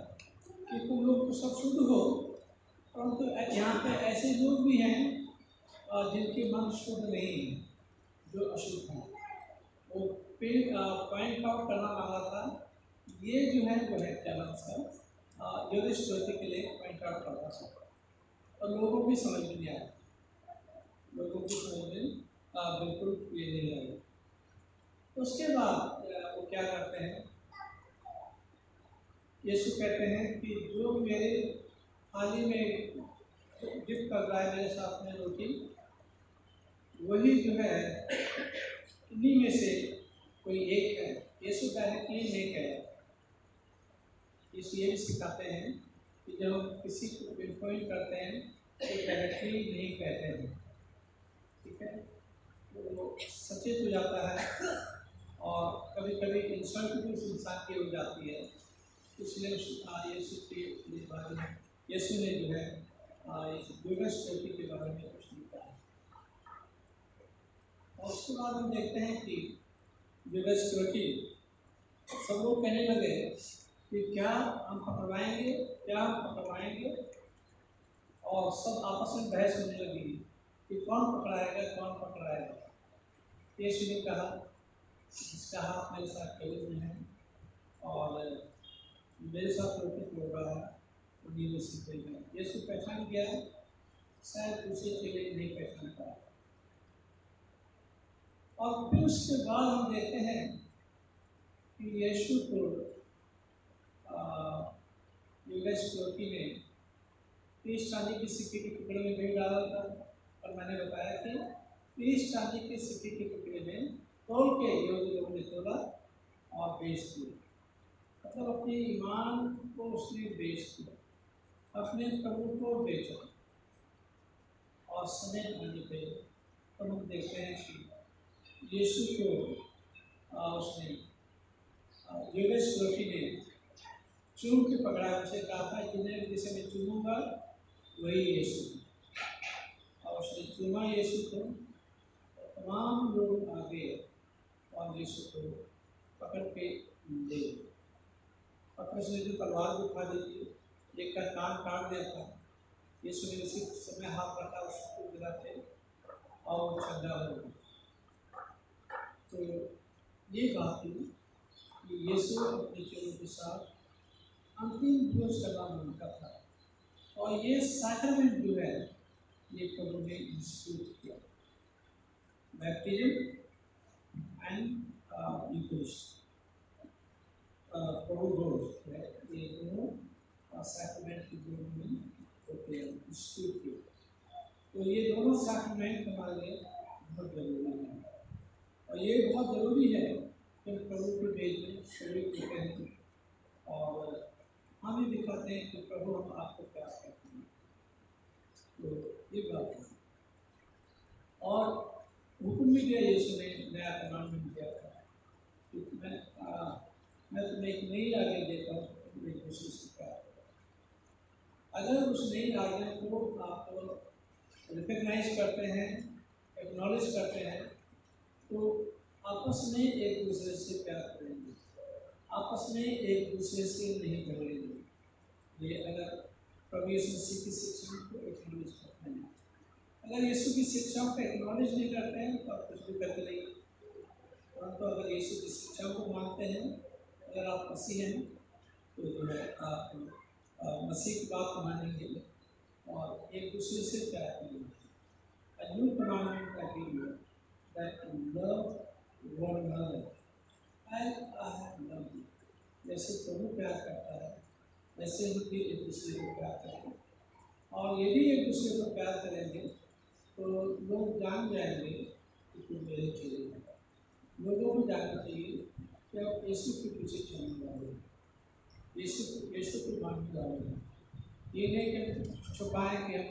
कि तुम लोग तो सब शुद्ध हो, परंतु यहाँ पे ऐसे लोग भी हैं जिनके मन शुद्ध नहीं है, जो अशुद्ध हैं। वो पॉइंट आउट करना मांगा था, ये जो है क्या नाम था, ज्योतिष के लिए पॉइंट आउट करना था, और लोगों की समझ में नहीं आया, लोगों की समझ में बिल्कुल ये नहीं आया। उसके बाद वो क्या करते हैं, यीशु कहते हैं कि जो मेरे थाली में डिप कर रहा है मेरे साथ में रोटी, वही जो है इन्हीं में से कोई एक है। यीशु डायरेक्टली नहीं कह रहा, ये भी सिखाते हैं कि जब हम किसी को पिनपॉइंट करते हैं तो डायरेक्टली नहीं कहते हैं, ठीक है, तो वो सचेत हो जाता है और कभी कभी इंसल्ट भी उस इंसान की हो जाती है। इसलिए यीशु ने जो है जुडस रोटी के बारे में कुछ लिखा है। और उसके बाद हम देखते हैं कि जुडस रोटी सब लोग कहने लगे कि क्या हम पकड़वाएंगे, क्या हम पकड़वाएंगे, और सब आपस में बहस होने लगी कि कौन पकड़ाएगा, कौन पकड़ाएगा। यीशु ने कहा जिसका हाथ मेरे साथ खेल में है और मेरे साथ रोटी तोड़ रहा है वो नीले सीधे में। यीशु पहचान गया, शायद दूसरे चेले नहीं पहचान पाया। और फिर उसके बाद हम देखते हैं कि यीशु को युगेश रोटी ने 30 चांदी के सिक्के के टुकड़े में नहीं डाला था, और मैंने बताया कि 30 चांदी के सिक्के के टुकड़े में तोल के लोगों ने तोला और बेच दिया। मतलब अपने ईमान को उसने बेच दिया, अपने प्रभु को बेचा। और समय आने पे तो हम देखते हैं कि यीशु को उसने युगेश रोटी ने चूम के पकड़ा, उसे कहा था जिन्हें जिसे मैं चूमूंगा वही यीशु। और उसने चूमा यीशु को, तमाम लोग आ गए और यीशु को पकड़ के ले। पतरस ने जो तलवार उठा दी थी, एक का कान काट दिया था, यीशु ने उसी समय हाथ रखा उसको गिराते और वो ठंडा हो गया। तो ये बात थी कि यीशु अपने चेलों के साथ अंतिम भोज करना मांगता था, और ये सैक्रमेंट जो है ये प्रभु ने इंस्टीट्यूट किया, बैप्टिज्म एंड यूकेरिस्ट, प्रभु भोज है, ये दोनों सैक्रमेंट के रूप में होते हैं इंस्टीट्यूट किए। तो ये दोनों सैक्रमेंट हमारे लिए बहुत जरूरी है, और ये बहुत जरूरी है कि प्रभु के भेद में शरीर को कहते और हम ही दिखाते हैं कि प्रभु हम आपको प्यार करते हैं। तो ये बात है। और हुक्म भी दिया यीशु ने, नया कमांडमेंट दिया था कि मैं तुम्हें एक नई आज्ञा देता हूँ, तुम्हें दूसरे से प्यार करो। अगर उस नई आज्ञा को आप रिकग्नाइज करते हैं, एक्नॉलेज करते हैं, तो आपस में एक दूसरे से प्यार करेंगे, आपस में एक दूसरे से नहीं झगड़ेंगे। ये अगर प्रभु यीशु मसीह की शिक्षा को एक्नॉलेज करते हैं। अगर यीशु की शिक्षाओं को एक्नॉलेज नहीं करते हैं तो आप कुछ भी करते नहीं। परंतु अगर यीशु की शिक्षाओं को मानते हैं, अगर आप मसीह हैं, तो जो है आप मसीह की बात को मानेंगे और एक दूसरे से प्यार करेंगे। A new commandment I give you, that you love one another as I have loved you. जैसे प्रभु प्यार करता है, वैसे ही भी एक दूसरे को प्यार करें। और यदि एक दूसरे को प्यार करेंगे तो लोग जान जाएंगे कि तुम मेरे चेले हो। लोगों को जानना चाहिए कि आप यीशु के पीछे चलने वाले हैं, यीशु को मानने वाले हैं। ये नहीं कि छुपाएं कि हम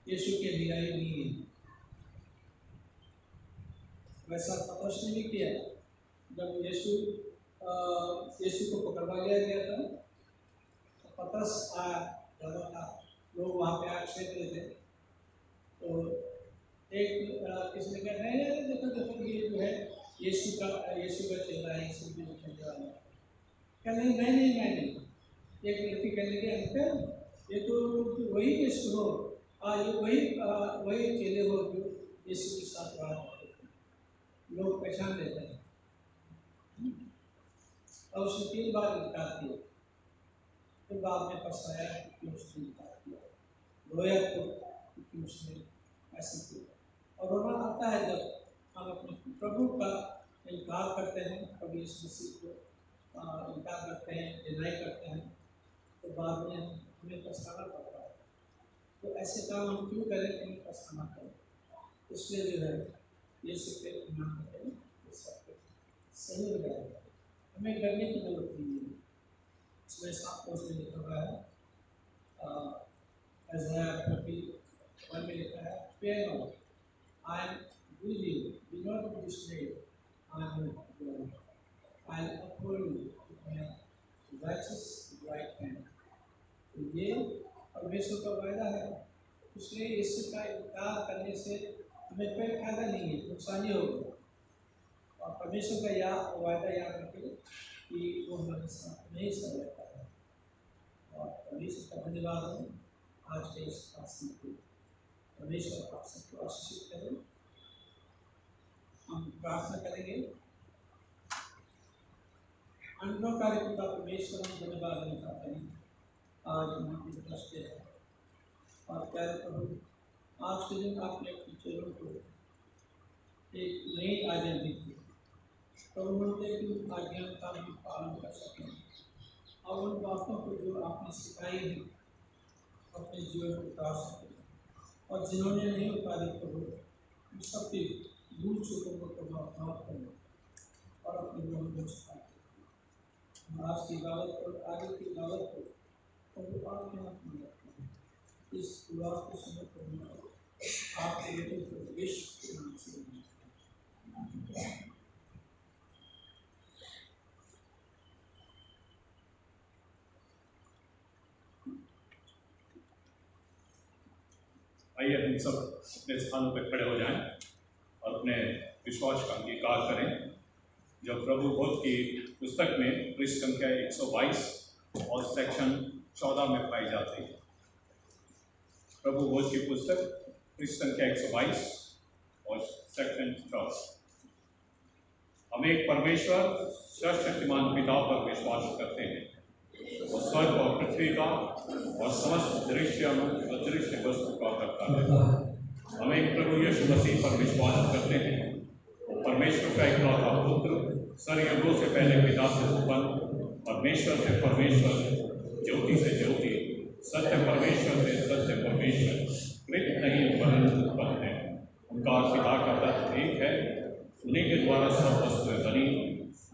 यीशु के अनुयायी नहीं हैं। वैसा पतरस ने भी किया। जब यीशु को पकड़वा लिया गया था, तो पतरस आया, था लोग वहाँ पे आक्षेप रहे थे। तो एक किसने कहा नहीं देखो ये जो है यीशु का चेला है, यीशु की चलने वाला है। क्या नहीं नहीं। एक व्यक्ति कहने लगे अंकल ये तो वही यीशु हो, ये वही चेले हो जो यीशु के साथ रहा करते थे। लोग पहचान लेते हैं। और उसने 3 बार इनकार किया, फिर बाद में पछताया कि उसने इनकार किया, रोया क्योंकि उसने ऐसा किया। और रोना आता है जब हम अपने प्रभु का इनकार करते हैं, प्रभु यीशु मसीह को इनकार करते हैं, डिनाई करते हैं, तो बाद में हमें पछताना पड़ता है। तो ऐसे काम हम क्यों करें कि हमें पछताना करें? इसलिए जो है यीशु पे ईमान करें, ये सब कुछ सही हो जाएगा, हमें डरने की जरूरत नहीं है। इसमें साफ तौर से लिखा हुआ है, Isaiah 41 में लिखा है, Fear not, I am with you, do not be dismayed, I am your God. I will uphold you with my righteous right hand. तो ये परमेश्वर का वायदा है, इसलिए इसका इनकार करने से हमें कोई फायदा नहीं है, नुकसान ही होगा। और परमेश्वर का वायदा याद रखें कि वो हमारे साथ नहीं सह रहता है। और परमेश्वर का धन्यवाद हो आज के इस भाषण को। परमेश्वर आप सबको आशीषित करें। हम प्रार्थना करेंगे। अनुभवकारी पिता परमेश्वर, हम धन्यवाद देना चाहते हैं आज हमारी दृष्टि है। और प्यारे प्रभु, आज के दिन आपने अपने चेलों को एक नई आज्ञा दी थी, प्रभु मनते कि उन आज्ञाओं का भी पालन कर सकें और उन बातों को जो आपने सिखाई है अपने जीवन को उतार सकें। और जिन्होंने नहीं उतारी प्रभु, उन सबकी भूल चूकों को प्रभाव माफ करें और अपने जीवन को सिखाएं। आज की इबादत और आगे की इबादत को प्रभु आपके हाथ में रखते हैं। इस दुआ को समझ कर आपके बेटे को यीशु के नाम से आइए हम सब अपने स्थानों पर खड़े हो जाएं और अपने विश्वास का अंगीकार करें जो प्रभु बोध की पुस्तक में पृष्ठ संख्या 122 और सेक्शन 14 में पाई जाती है। प्रभु बोध की पुस्तक पृष्ठ संख्या 122 और सेक्शन 14। हम एक परमेश्वर सर्वशक्तिमान पिता पर विश्वास करते हैं, वो स्वर्ग और पृथ्वी का और समस्त दृश्य और अदृश्य वस्तु का करता है। हम एक प्रभु यीशु मसीह पर विश्वास करते हैं, वो परमेश्वर का इकलौता पुत्र, सरयुगों से पहले पिता से उत्पन्न, परमेश्वर से परमेश्वर, ज्योति से ज्योति, सत्य परमेश्वर से सत्य परमेश्वर, मृत नहीं परंतु उत्पन्न है। उनका पिता का तत्व एक है, उन्हीं के द्वारा सब वस्तुएं बनी।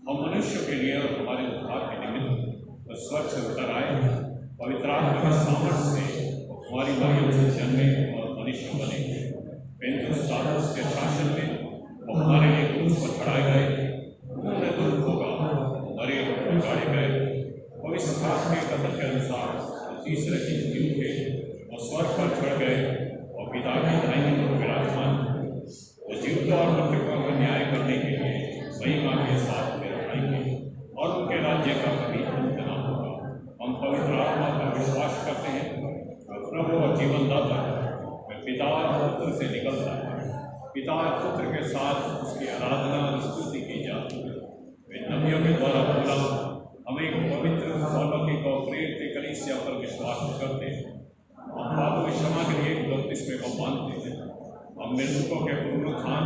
हम मनुष्य के लिए और हमारे उद्धार के निमित्त वो स्वर्ग से उतर आए, पवित्र आत्मा के सामर्थ्य से हमारी मरियम से जन्मे और मनुष्य बने। पेंतुस के शासन में वो हमारे लिए क्रूस पर चढ़ाए गए, उन्होंने दुख भोगा, मरे और गाड़े गए। पवित्र आत्मा के कथन के अनुसार वो तीसरे दिन जी उठे, वो स्वर्ग पर चढ़ गए और पिता के दाहिनी ओर विराजमान। वो जीवता और मृतकों का न्याय करने के लिए महिमा के साथ में आएंगे और उनके राज्य का कभी अंत न होगा। हम पवित्र आत्मा पर विश्वास करते हैं, प्रभु और जीवनदाता वे पिता और पुत्र से निकलता है। पिता और पुत्र के साथ उसकी आराधना और स्तुति की जाती है। वे नबियों के द्वारा बोला, हम एक पवित्र अलौकिक और प्रेरित कलीसिया पर विश्वास करते हैं। हम पापों की क्षमा के लिए एक बपतिस्मे को मानते हैं। हम मृतकों के पुनरुत्थान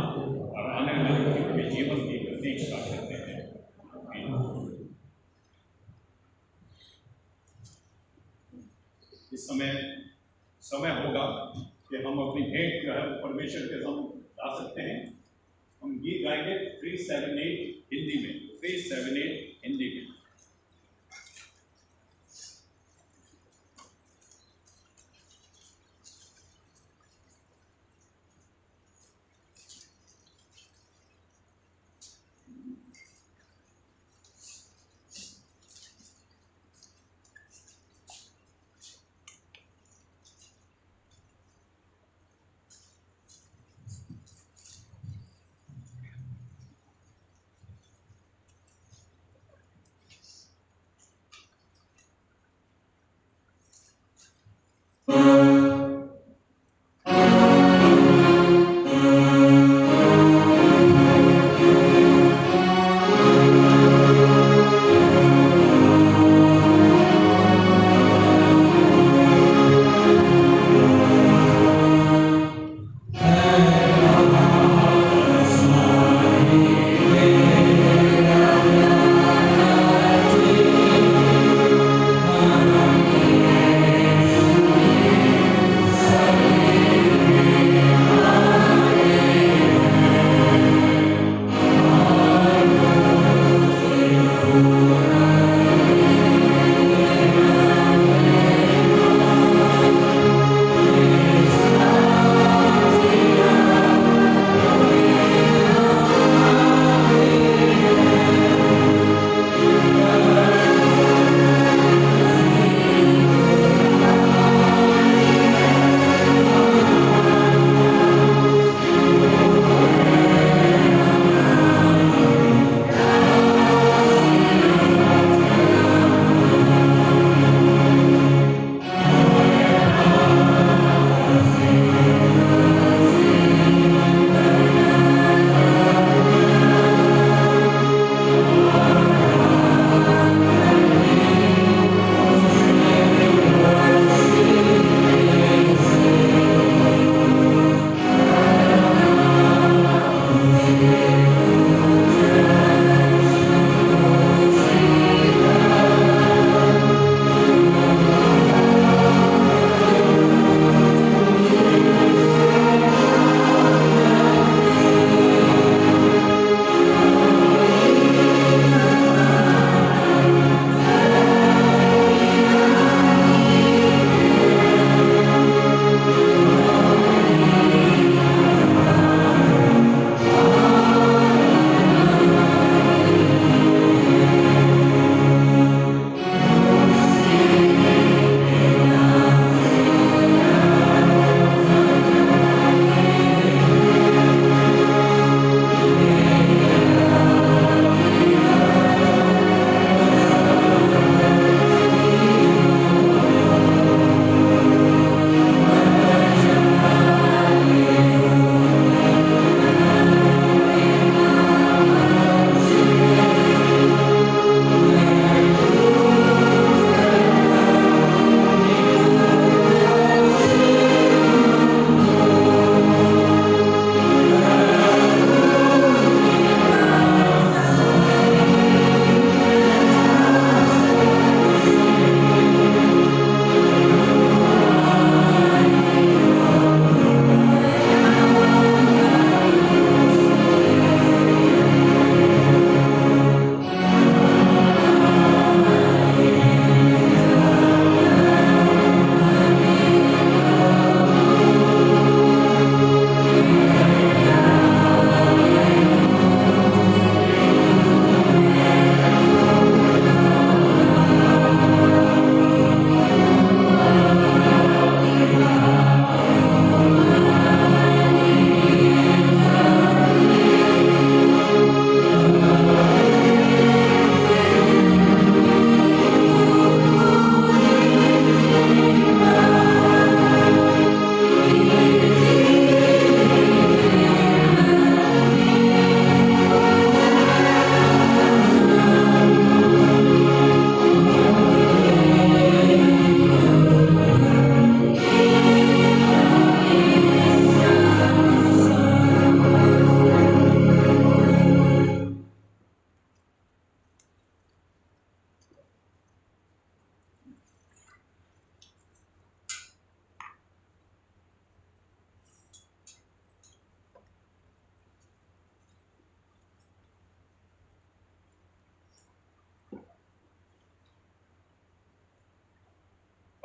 और आने वाले युग के जीवन की प्रतीक्षा करते हैं। इस समय होगा कि हम अपनी भेंट जो है परमेश्वर के सामने ला सकते हैं। हम गीत गाएंगे 378 हिंदी में, 378 हिंदी में।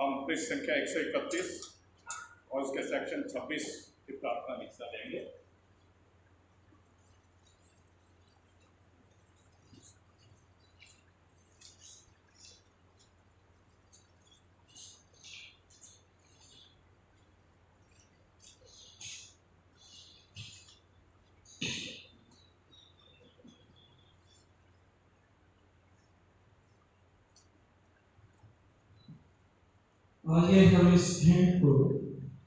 हम पृष्ठ संख्या 131 और उसके सेक्शन 26 की प्रार्थना में हिस्सा लेंगे। आइए हम इस हिंट को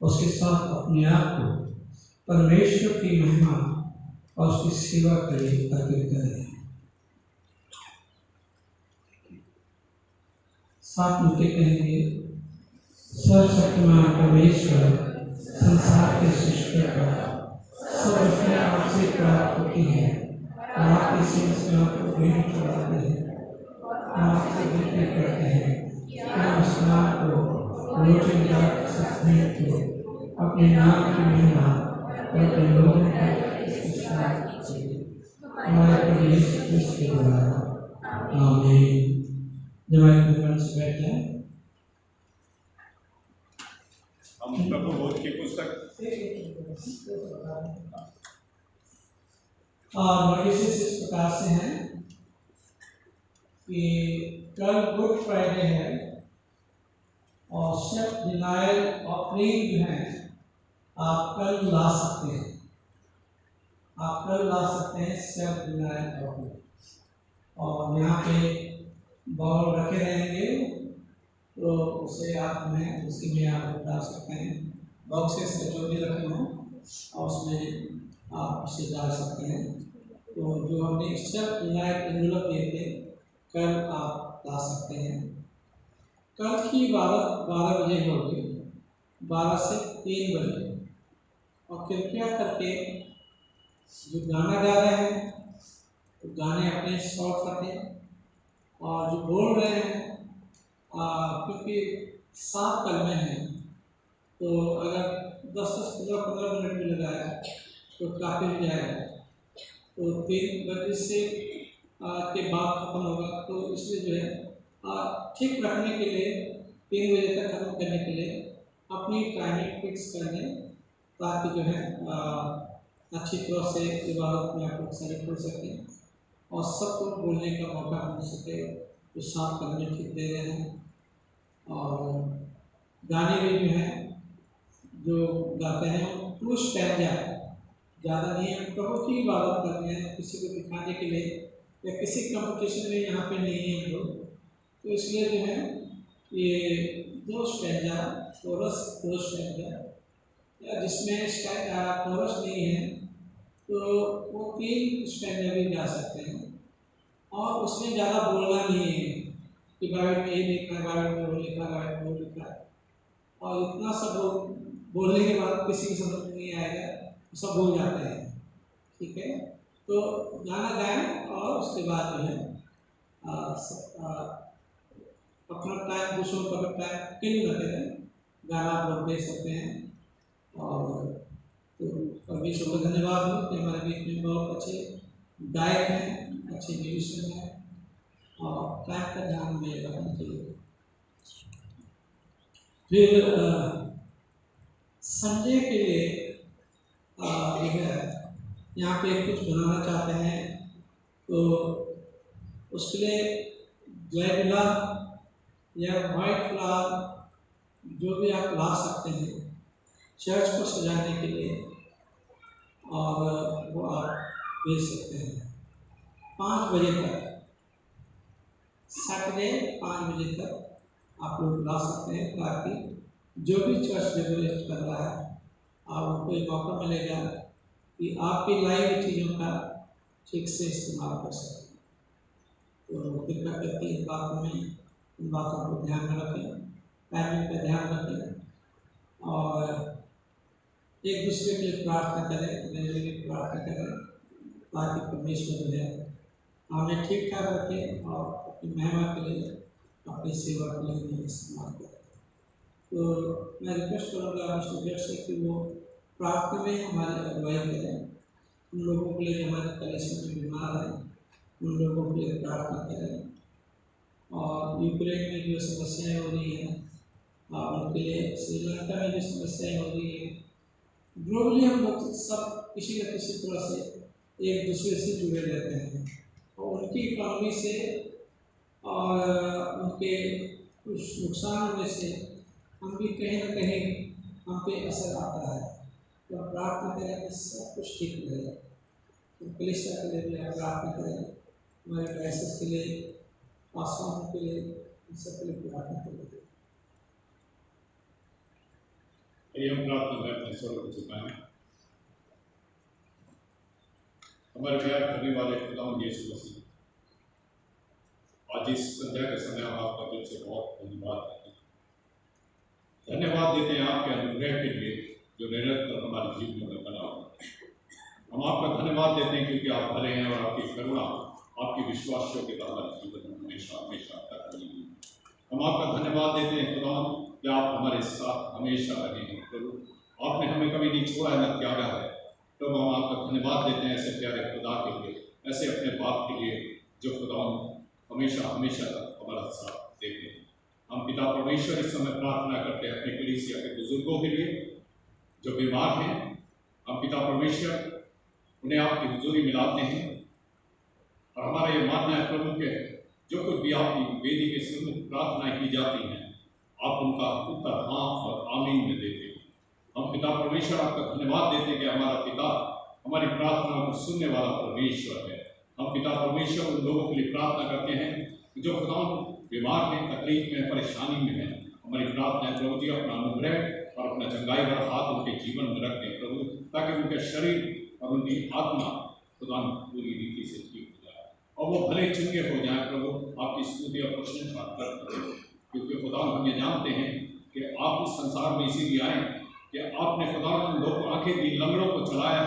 उसके साथ अपने आप को परमेश्वर की महिमा और उसकी सेवा के लिए अर्पित करें। साथ मिलकर कहेंगे, सर्वशक्तिमान परमेश्वर संसार के सृष्टिकर्ता, सब उसने आपसे प्राप्त होती है और आपकी समस्याओं को भेंट चढ़ाते हैं, आपसे विनती करते हैं कि हम स्नान को रोज़िंदा भेंट को अपने नाम की महिमा और अपने लोगों की हमारे प्रभु यीशु क्रिस्त के द्वारा आमीन। जब आप से बैठ जाएं, हम प्रभु बोध की पुस्तक और नोटिस इस प्रकार से हैं कि कल गुड फ्राइडे है और सेल्फ डिनायल ऑफरिंग जो है आप कल ला सकते हैं। आप कल ला सकते हैं सेल्फ डिनायल ऑफरिंग, और यहाँ पे बाउल रखे रहेंगे तो उसे आप में उसी में आप डाल सकते हैं। बॉक्सेस जो भी रखे हों और उसमें आप उसे डाल सकते हैं। तो जो हमने सेल्फ डिनायल एनवेलप दिए थे कल आप ला सकते हैं। कल की 12 बजे होगी, 12 से 3 बजे। और कृपया करके जो गाना गा रहे हैं तो गाने अपने शॉर्ट रखें, और जो बोल रहे हैं क्योंकि 7 कलमे हैं तो अगर 10-15 मिनट भी लगाया तो काफ़ी हो जाएगा। तो 3 बजे से के बाद खत्म होगा, तो इसलिए जो है ठीक रखने के लिए 3 बजे तक खत्म करने के लिए अपनी टाइमिंग फिक्स कर लें, ताकि जो है अच्छी तरह से इबादत में आप लोग शरीक हो सकें और सबको बोलने का मौका मिल सके। तो 7 करने ठीक दे रहे हैं। और गाने भी जो हैं जो गाते हैं वो स्टैंजा ज़्यादा नहीं है, प्रभु की इबादत करते हैं, किसी को दिखाने के लिए या किसी कंपटीशन में यहाँ पे नहीं है हम लोग। तो इसलिए जो है ये 2 स्टैंजा कोरस 2 स्टैंजा, या जिसमें कोरस नहीं है तो वो 3 स्टैंजा भी गा सकते हैं। और उसमें ज़्यादा बोलना नहीं है कि बाइबल में ये लिखा है, बाइबल में वो लिखा है, बाइबल में वो लिखा है, और इतना सब बोलने के बाद किसी की समझ में नहीं आएगा, सब भूल जाते हैं। ठीक है, तो गाना गाएं और उसके बाद जो है अपना टाइम दूसरों का भी टाइम किल न करें, गाना आप दे सकते हैं। और तो परमेश्वर को धन्यवाद हो कि हमारे बीच में बहुत अच्छे गायक हैं, अच्छे म्यूजिशियन हैं, और टाइम का ध्यान में रखना चाहिए। फिर संडे के लिए जो है यहाँ पे कुछ बनाना चाहते हैं तो उसके लिए ब्लैक गुलाब या वाइट फ्लावर जो भी आप ला सकते हैं चर्च को सजाने के लिए, और वो आप भेज सकते हैं 5 बजे तक, सैटरडे 5 बजे तक आप लोग ला सकते हैं, ताकि जो भी चर्च डेकोरेट कर रहा है आपको एक मौका मिलेगा कि आपकी लाइव चीज़ों का ठीक से इस्तेमाल कर सकें। तो कृपया करके इन बातों को ध्यान में रखें, टाइमिंग का ध्यान रखें और एक दूसरे के लिए प्रार्थना करें, मेरे लिए प्रार्थना करें, ताकि परमेश्वर जो है हमें ठीक ठाक रखें और अपनी महिमा के लिए, अपनी सेवा के लिए हमें इस्तेमाल करें। तो मैं रिक्वेस्ट करूँगा मिस्टर जेट से कि वो प्रार्थना में हमारी अगुवाई करें। उन लोगों के लिए हमारे कलेक्शन में बीमार हैं, उन लोगों के लिए प्रार्थना करें। और यूक्रेन में जो समस्याएं हो रही हैं उनके लिए श्रीलंका में जो समस्याएं हो रही है, ग्लोबली हम लोग सब किसी न किसी तरह से एक दूसरे से जुड़े रहते हैं और उनकी इकोनॉमी से और उनके कुछ नुकसान होने से हम भी कहीं ना कहीं हम पे असर आता है। तो प्रार्थना करें कि सब कुछ ठीक हो जाए। तो कलीसिया के लिए भी आप प्रार्थना करें, हमारे क्राइसिस के लिए, पासवानों के लिए, इन सब के लिए प्रार्थना करें। आइए हम प्रार्थना में अपने स्वरों को झुकाएं। हमारे प्यार करने वाले खुदावंद यीशु मसीह, आज इस संध्या के समय हम आपका दिल से बहुत धन्यवाद करते हैं। धन्यवाद देते हैं आपके अनुग्रह के लिए जो निरंतर हमारे जीवन में बना हुआ है। हम आपका धन्यवाद देते हैं क्योंकि आप भले हैं और आपकी करुणा, आपकी विश्वास योग्यता हमारे जीवन में हमेशा हमेशा तक बनी हुई है। हम आपका धन्यवाद देते हैं खुदावंद कि आप हमारे साथ हमेशा रहे हैं प्रभु। आपने हमें कभी नहीं छोड़ा है, न त्यागा है। तो हम आपका धन्यवाद देते हैं ऐसे प्यारे खुदा के लिए, ऐसे अपने बाप के लिए जो खुदावंद हमेशा हमेशा तक हमारा साथ देते हैं। हम पिता परमेश्वर इस समय प्रार्थना करते हैं अपने कलीसिया के बुजुर्गों के लिए जो बीमार हैं। हम पिता परमेश्वर उन्हें आपकी हुजूरी में लाते हैं और हमारा ये मानना है प्रभु के जो कुछ भी आपकी वेदी के सम्मुख प्रार्थनाएं की जाती हैं, आप उनका उत्तर हाँ और आमीन में देते हैं। हम पिता परमेश्वर आपका धन्यवाद देते हैं कि हमारा पिता हमारी प्रार्थनाओं को सुनने वाला परमेश्वर है। हम पिता परमेश्वर उन लोगों के लिए प्रार्थना करते हैं जो खुदा बीमार हैं, तकलीफ में, परेशानी में हैं। हमारी प्रार्थना है प्रभु जी अपना अनुग्रह और अपना चंगाई भरा हाथ उनके जीवन में रखते हैं प्रभु, ताकि उनके शरीर और उनकी आत्मा खुदा पूरी रीति से ठीक हो जाए और वो भले चंगे हो जाए प्रभु। आपकी स्तुति और प्रशंसा करते हैं क्योंकि खुदा हम ये जानते हैं कि आप इस संसार में इसीलिए आए कि आपने खुदा लोगों को आंखें दी, लंगड़ों को चलाया,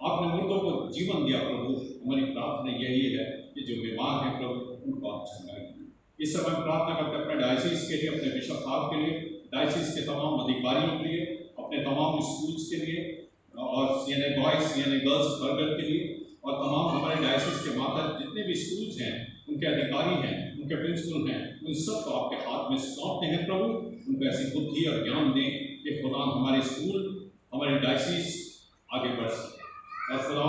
आपने मुर्दों को जीवन दिया प्रभु। हमारी प्रार्थना यही है कि जो बीमार हैं प्रभु उनको आप चंगाई। इस समय प्रार्थना करते अपने डायसिस के लिए, अपने बिशप साहब के लिए, डायसिस के तमाम अधिकारियों के लिए, अपने तमाम स्कूल्स के लिए और CNA boys, CNA girls burger के लिए और तमाम हमारे डायसिस के मातहत जितने भी स्कूल्स हैं, उनके अधिकारी हैं, उनके प्रिंसिपल हैं, उन सब को आपके हाथ में सौंपते हैं प्रभु। उनको ऐसी बुद्धि और ज्ञान दें कि खुदा हमारे स्कूल, हमारे डायसिस आगे बढ़ सके। और खुदा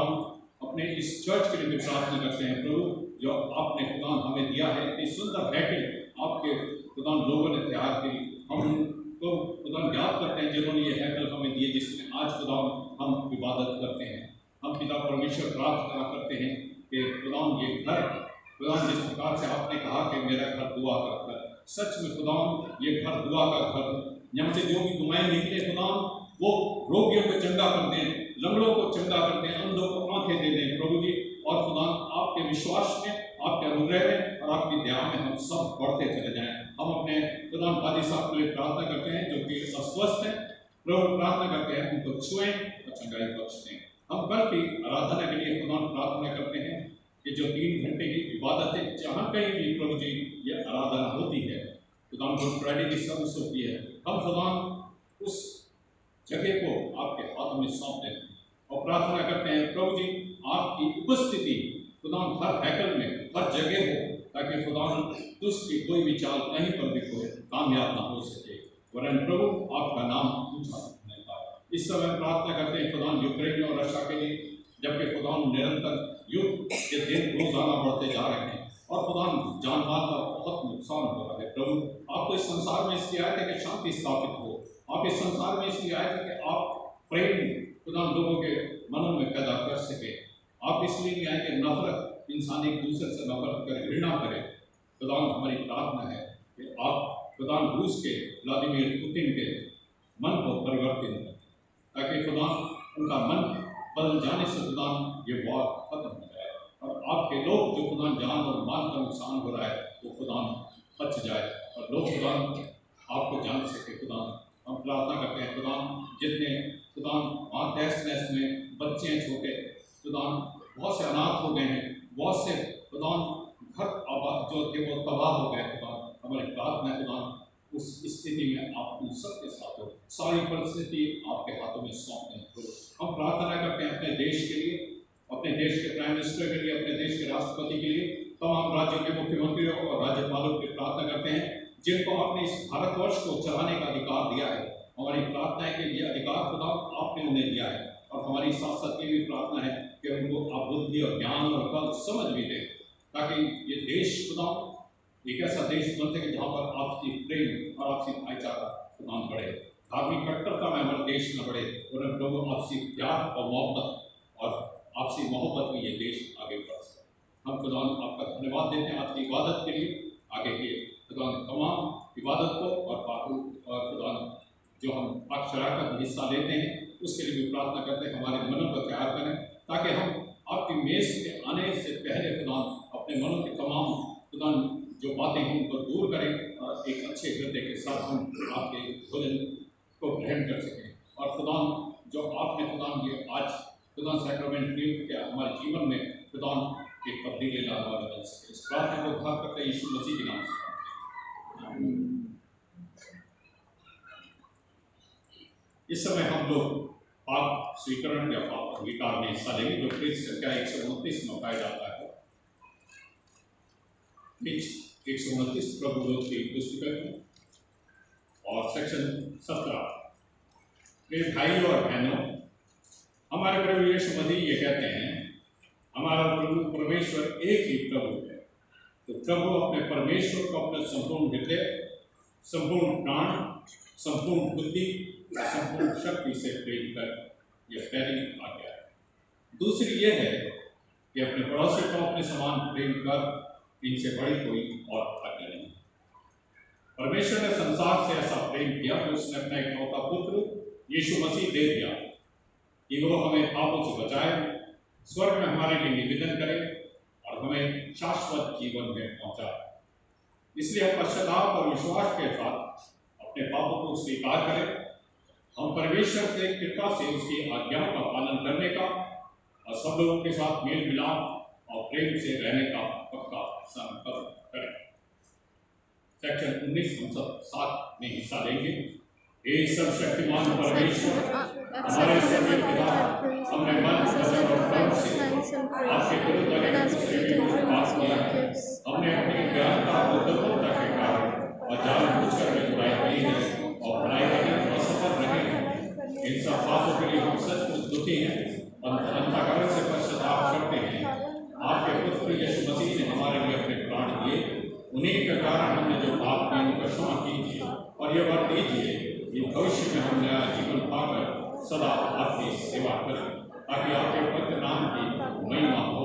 अपने इस चर्च के लिए भी प्रार्थना करते हैं प्रभु, जो आपने खुदा हमें दिया है, इतनी सुंदर हैकल आपके खुदा लोगों ने तैयार की। हम तो खुदा याद करते हैं जिन्होंने ये हैकल हमें दिए जिसमें आज खुदा हम इबादत करते हैं। हम पिता परमेश्वर प्रार्थना करते हैं कि खुदा ये घर, खुदा जिस प्रकार से आपने कहा कि मेरा घर दुआ का घर, सच में खुदा ये घर दुआ का घर, यहाँ से जो भी दुआएं निकले खुदा वो रोगियों को चंगा कर दें, लंगड़ों को चंगा कर दें, अंधों को आंखें दे दें प्रभु जी। और खुदा आपके विश्वास में, आपके अनुग्रह में और आपकी दया में हम सब बढ़ते चले जाएं। हम अपने खुदा हाजी साहब के लिए प्रार्थना करते हैं जो कि अस्वस्थ हैं प्रभु, प्रार्थना करते हैं उनको छुएं और चंगाई बख्श दें। हम कल की आराधना के लिए खुदा प्रार्थना करते हैं कि जो 3 घंटे की इबादत है, जहाँ कहीं भी प्रभु जी ये आराधना होती है, खुदा गुड फ्राइडे की सर्विस होती है, हम खुदा उस जगह को आपके हाथ में सौंपते हैं और प्रार्थना करते हैं प्रभु जी आपकी उपस्थिति खुदा हर हैकल में, हर जगह हो, ताकि खुदा दुष्ट की कोई भी चाल कहीं पर भी कोई कामयाब ना हो सके, वरन प्रभु आपका नाम ऊंचा नहीं पाए। इस समय प्रार्थना करते हैं खुदा यूक्रेन और रशिया के लिए, जबकि खुदा निरंतर युद्ध के दिन रोजाना बढ़ते जा रहे हैं और खुदा जान माल का बहुत नुकसान हो रहा है प्रभु। आप तो इस संसार में इसलिए आए थे कि शांति स्थापित हो, आप इस संसार में इसलिए आए थे कि आप प्रेम खुदा लोगों के मनों में पैदा कर सके। आप इसलिए नहीं आए कि नफरत, इंसान एक दूसरे से नफरत करे, घृणा करे। खुदा हमारी प्रार्थना है कि आप खुदा रूस के व्लादिमीर पुतिन के मन को परिवर्तित करें, ताकि खुदा उनका मन बदल जाने से खुदा ये वॉर खत्म हो जाए और आपके लोग जो खुदा जान और माल का नुकसान हो रहा है वो खुदा बच जाए और लोग खुदा आपको जान सके। खुदा हम प्रार्थना करते हैं खुदा जितने खुदा वहाँ तहस नहस में बच्चे हैं छोटे, खुदा बहुत से अनाथ हो गए हैं, बहुत से खुदा घर आबाद जो थे वो तबाह हो गए। खुदा हमारी प्रार्थना खुदा उस स्थिति में आप उन सबके साथ हो, सारी परिस्थिति आपके हाथों में सौंपते हैं। हम प्रार्थना करते हैं अपने देश के लिए, अपने देश के प्राइम मिनिस्टर के लिए, अपने देश के राष्ट्रपति के लिए, तमाम राज्यों के मुख्यमंत्रियों और राज्यपालों की प्रार्थना करते हैं जिनको आपने इस भारतवर्ष को चलाने का अधिकार दिया है, हमारी प्रार्थना है कि ये अधिकार खुदा आपने उन्हें दिया है। और हमारी साथ साथ ये भी प्रार्थना है कि उनको आप बुद्धि और ज्ञान और बल समझ भी दें, ताकि ये देश खुदा एक ऐसा देश बन सके जहाँ पर आपसी प्रेम और आपसी भाईचारा खुदा बढ़े, धार्मिक कट्टरता में हमारा देश न बढ़े, और प्रभु आपसी प्यार और मोहब्बत और आपसी मोहब्बत में ये देश आगे बढ़ सके। हम खुदा आपका धन्यवाद देते हैं आपकी इबादत के लिए, आगे के खुदा तमाम इबादत को और खुदा जो हम अक्षराकत में हिस्सा लेते हैं उसके लिए भी प्रार्थना करते हैं हमारे मनों को तैयार करें, ताकि हम आपकी मेज के आने से पहले खुदा अपने मनों के तमाम खुदा जो बातें हैं उनको दूर करें और एक अच्छे हृदय के साथ हम आपके भोजन को ग्रहण कर सकें। और खुदा जो आपने खुदा ये आज खुदा सैक्रामेंट नियुक्त किया हमारे जीवन में खुदा एक तब्दीली लाने वाला बन सके। इस प्रार्थना को उद्धार करते हैं यीशु मसीह के नाम से। इस समय हम लोग पाप स्वीकरण या पाप अंगीकार में हिस्सा लेंगे, जो प्रेरित संख्या 129 में पाया जाता है। 129 प्रभु लोग की पुस्तक और सेक्शन 17। मेरे भाई और बहनों, हमारे प्रभु यीशु मसीह ये कहते हैं हमारा प्रभु परमेश्वर एक ही प्रभु है। तो प्रभु अपने परमेश्वर को अपने संपूर्ण हृदय, संपूर्ण प्राण, संपूर्ण बुद्धि, संपूर्ण शक्ति से प्रेम कर, यह पहली आज्ञा है। दूसरी यह है कि अपने पड़ोसी को अपने समान प्रेम कर, इनसे बड़ी कोई और आज्ञा नहीं। परमेश्वर ने संसार से ऐसा प्रेम किया कि उसने अपना इकलौता पुत्र यीशु मसीह दे दिया कि वो हमें पापों से बचाए, स्वर्ग में हमारे लिए निवेदन करे और हमें शाश्वत जीवन में पहुंचाए। इसलिए हम पश्चाताप और विश्वास के साथ अपने पापों को स्वीकार करें। हम परमेश्वर से कृपा से उसकी आज्ञाओं का पालन करने का और सब लोगों के साथ मेल मिलाप और प्रेम से रहने का पक्का संकल्प करें। सेक्शन 19 हम सब साथ में हिस्सा लेंगे। हे सर्वशक्तिमान परमेश्वर, हमारे स्वर्गीय पिता, हमने मन, वचन और कर्म से आपके विरुद्ध अनेक दुष्कृत्यों को पाप किया है। हमने अपनी अज्ञानता और दुर्बलता के कारण और जानबूझकर में बुराई की है और बुराई करने में असफल रहे हैं। इन सब बातों के लिए हम सचमुच दुखी हैं और अंतःकरण से पश्चाताप करते हैं। आपके पुत्र यीशु मसीह ने हमारे लिए अपने प्राण दिए, उन्हीं के कारण हमने जो पाप किए उनका क्षमा कीजिए और यह वर दीजिए कि भविष्य में हम नया जीवन पाकर सदा आपकी सेवा करें, ताकि आपके पवित्र नाम की महिमा हो।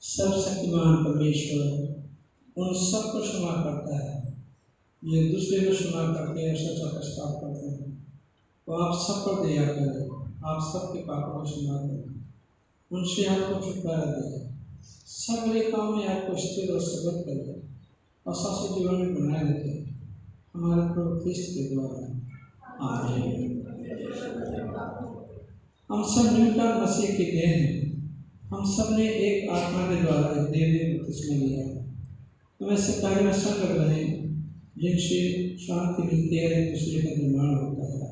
सर्वशक्तिमान परमेश्वर उन सबको क्षमा करता है जो दूसरे को क्षमा करते हैं और सच्चा प्रस्ताव करते हैं। वो आप सब पर दया करें, आप सबके पापों को क्षमा करें, उनसे आपको छुटकारा दे, सब मेरे काम में आपको स्थिर और सबक करे और शाश्वत जीवन में बनाए रखे, हमारे प्रभु ख्रिस्त के द्वारा। आमीन। हम सब मिलकर मसीह के देह हैं। हम सब ने एक आत्मा के द्वारा एक देह में बपतिस्मा लिया है। हम ऐसे कार्य में संलग्न रहें जिनसे शांति मिलती है, एक दूसरे का निर्माण होता है।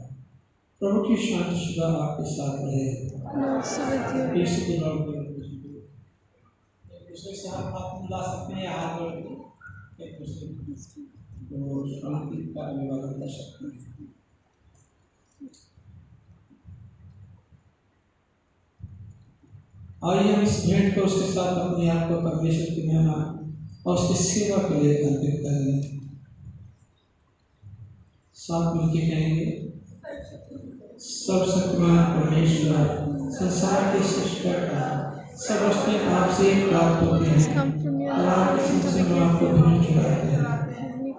प्रभु की शांति सदा आपके साथ रहे। एक दूसरे से हाथ मिला सकते हैं, हाथ जोड़ के एक दूसरे को शांति का निवारण कर सकते हैं। आइए हम इस भेंट को उसके साथ अपने आप को परमेश्वर की महिमा और उसकी सेवा के लिए अर्पित करेंगे। साथ मिलकर कहेंगे, सर्वशक्तिमान परमेश्वर, संसार के सृष्टिकर्ता, सब वस्तुएं आपसे प्राप्त होती हैं और आपके संग हम आपको भेंट चढ़ाते हैं।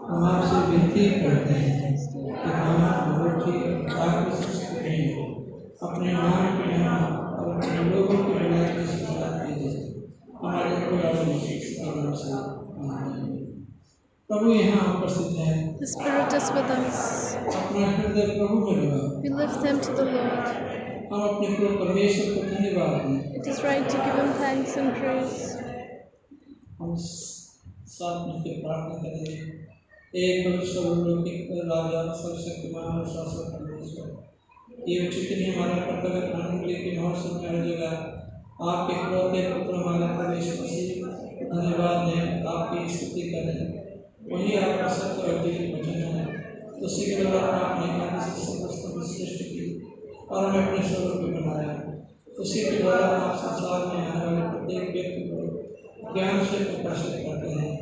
हम आपसे विनती करते हैं कि हम आपकी संस्कृति अपने नाम के यहाँ और अपने लोगों की बुराई की सजा कीजिए। हमारे नाम से प्रभु यहाँ उपस्थित है। The Spirit is with us. अपना हृदय प्रभु में लगा। We lift them to the Lord. हम अपने प्रभु परमेश्वर को धन्यवाद दें। It is right to give Him thanks and praise. हम साथ मिलकर प्रार्थना करें। एक पवित्र अलौकिक राजा सर्वशक्तिमान और शाश्वत परमेश्वर, ये उचित नहीं हमारा कर्तव्य कानून लेकिन महोत्सव में हर जगह आपके इकलौते पुत्र हमारे प्रवेश मसीह धन्यवाद दें, आपकी स्तुति करें। वही आपका सत्य और जीवित वचन है। उसी के द्वारा आपने आदि से समस्त को सृष्टि की और हमें अपने स्वरूप में बनाया। उसी के द्वारा आप संसार में आने वाले प्रत्येक व्यक्ति को ज्ञान से प्रकाशित करते हैं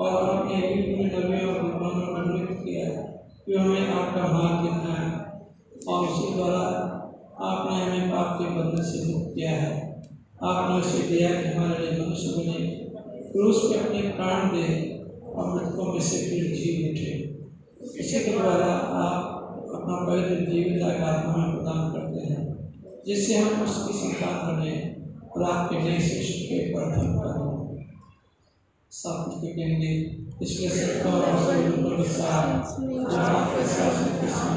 और अपने नबियों और विद्वानों को नियुक्त किया कि हमें आपका मार्ग दिखाएं, और उसी द्वारा आपने हमें पाप के बंधन से मुक्त किया है। आपने उसे दिया कि हमारे लिए मनुष्य बने, क्रूस पे अपने प्राण दे और मृतकों में से फिर जी उठे। इसी के द्वारा आप अपना पवित्र जीवित आत्मा में प्रदान करते हैं, जिससे हम उसकी संतान बने और आपके नए शिष्य के प्रथम करें। साथ में कहेंगे इसलिए सबका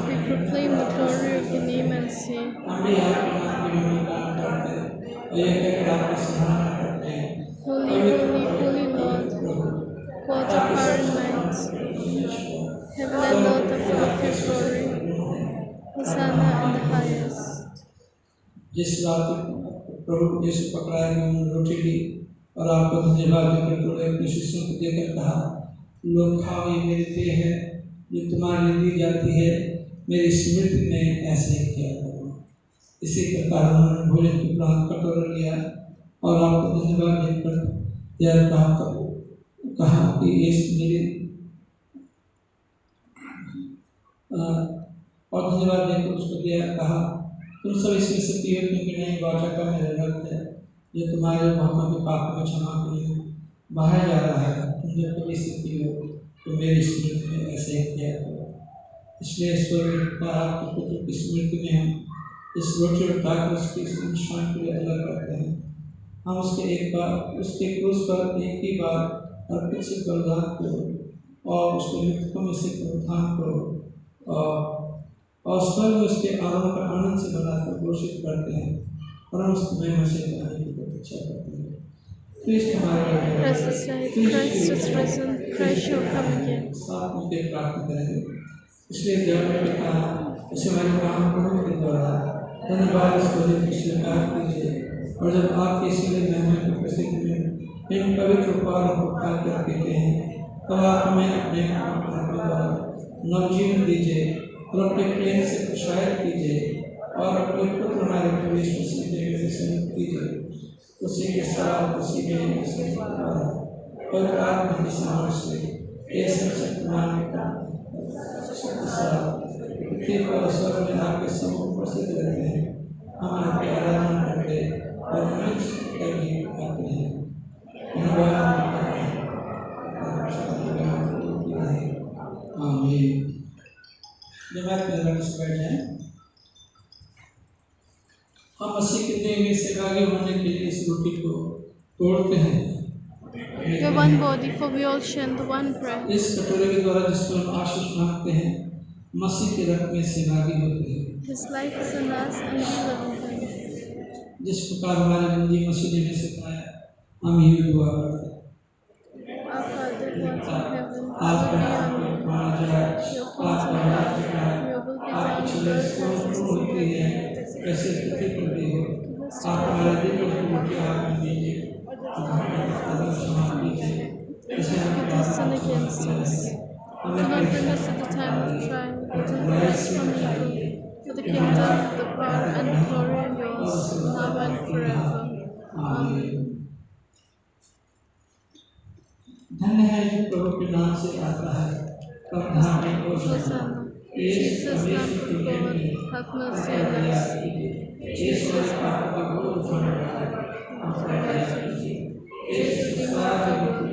We proclaim the glory of your name and say, हम भी आपके नाम की महिमा करते हैं और यह कहकर आपकी सराहना करते हैं। Holy, holy, holy Lord, God of power and might, heaven and earth are full of your glory. Hosanna in the highest. जिस रात प्रभु यीशु पकड़ाए गए उन्होंने रोटी ली और आपको धन्यवाद देकर तोड़े अपने शिष्यों को देकर कहा, लोग खाओ, ये मेरी देह है जो तुम्हारे लिए दी जाती है, मेरी स्मृति में ऐसे ही किया करो। इसी प्रकार उन्होंने भोजन के उपरांत कटोरा लिया और आपको धन्यवाद देकर यह कहा कि ये मेरी और धन्यवाद देकर उसको दिया, कहा तुम सब इसमें से पियो, क्योंकि नई वाचा का मेरा रक्त है जो तुम्हारे बहुतों के पापों को क्षमा के लिए बहाया जा रहा है। तुम जब कभी इसे पियो तो मेरी स्मृति में ऐसे ही किया करो। इसलिए ईश्वर आपके पुत्र की स्मृति में हम इस रोटी उठाकर उसकी शान के लिए अलग करते हैं। हम उसके क्रूस पर एक ही बार अर्पित से बलिदान करो और उसके मृतकों में से पुनरुत्थान करो और स्वयं उसके आरोप का आनंद से बनाकर घोषित करते हैं और हम उसको महिमा से बनाने की प्रतीक्षा करते हैं। Christ is risen, Christ shall come again. साथ मिलकर प्रार्थना करेंगे। इसलिए जब मैं पिता उसे हमारे काम प्रभु के द्वारा धन्यवाद इसको स्वीकार कीजिए, और जब आपके इसलिए महिमा की प्रसिद्धि में इन पवित्र उपहारों को खाकर पीते हैं, तब आप हमें अपने द्वारा नवजीवन दीजिए और अपने प्रेम से प्रोत्साहित कीजिए और अपने पुत्र हमारे प्रवेश में संयुक्त कीजिए। उसी के साथ उसी में पवित्र आत्मा की सामर्थ्य से ऐसे शक्तिमान पृथ्वी पर स्वर्ग में आपके सम्मुख उपस्थित रहते हैं। हम आपकी आराधना करते और करते हैं। आमीन। जमात में बैठे हैं। हम मसीह के देह में से आगे होने के लिए इस रोटी को तोड़ते हैं। The one body, for we all share the one bread. इस कटोरे के द्वारा जिसको हम आशीष मांगते हैं, मसीह के रक्त में से भागी होते हैं। His life is in us and we live in Him. जिस प्रकार हमारे नबी मसीह ने सिखाया, हम ये दुआ करते हैं। Our Father who art in heaven, आपका hallowed be your name. Your kingdom come, your will be done on earth as it is in heaven. कैसे पृथ्वी पर भी हो, आप हमारे दिन को रोटी आपने दीजिए और हमें क्षमा कीजिए जैसे हम sin against us. Do not bring us to the time of trial, but deliver us from evil. For the kingdom, the power, and the glory are yours, now and forever. Amen. धन्य है जो प्रभु के नाम से आता है, प्रभु में Hosanna. Jesus, Lamb of God, have mercy on us. Jesus, Lamb of God, have mercy on us. Jesus, Redeemer of the world,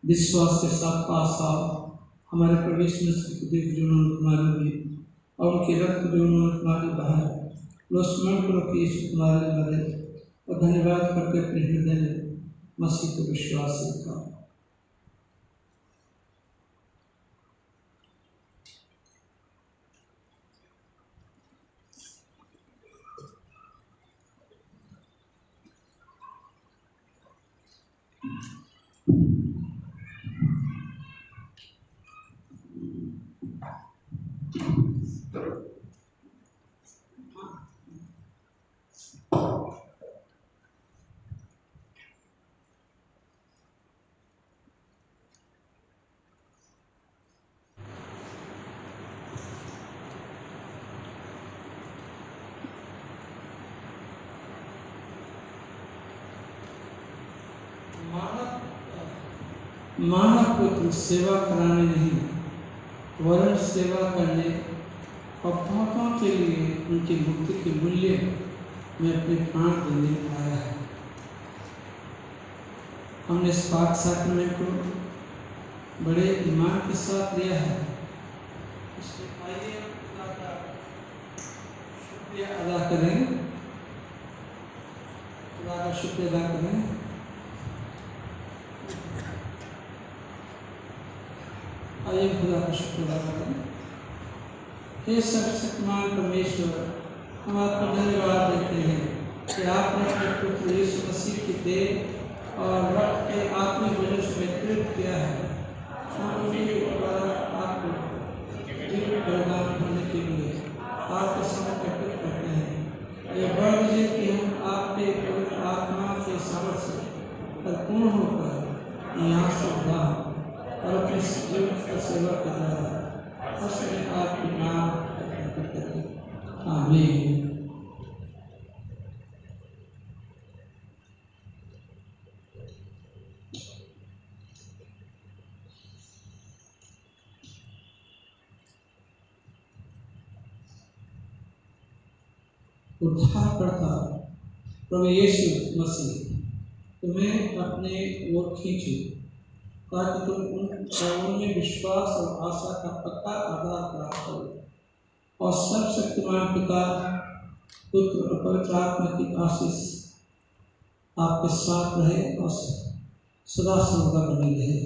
विश्वास के साथ पास आओ। हमारे प्रवेश मसीह को देख जो उन्होंने तुम्हारे लिए और उनके रक्त जो उन्होंने तुम्हारे बहाया, लो स्मरण करो कि यीशु तुम्हारे मरे और धन्यवाद करके अपने हृदय में मसीह को विश्वास रखा। मानव पुत्र सेवा कराने नहीं वरन सेवा करने और बहुतों के लिए उनकी मुक्ति के मूल्य में अपने प्राण देने आया है। हमने इस पाक साक्रामेंट को बड़े ईमान के साथ लिया है। इसलिए आइए खुदा का शुक्रिया अदा करें, खुदा का शुक्रिया अदा करें। आइए खुदा का शुक्र अदा करें। हे सर्वशक्तिमान परमेश्वर, हम आपको धन्यवाद देते हैं कि आपने अपने पुत्र यीशु मसीह की देह और रक्त के आत्मिक वजह से वितरित किया है। हम उनके द्वारा आपको जीवन प्रदान करने के लिए आपके समर्पित करते हैं। ये बढ़ दीजिए कि हम आपके पवित्र आत्मा के सामर्थ्य से परिपूर्ण होकर यहाँ से उदार और अपने जीवन का सेवा कर रहा है। उसमें आपके नाम करते हैं। आमीन। उद्धारकर्ता प्रभु यीशु मसीह तुम्हें अपने ओर खींचे ताकि तुम उनमें विश्वास और आशा का पक्का आधार प्राप्त करो और सर्वशक्तिमान पिता, पुत्र और पवित्र आत्मा की आशीष आपके साथ रहे और सदा सर्वदा बनी रहे।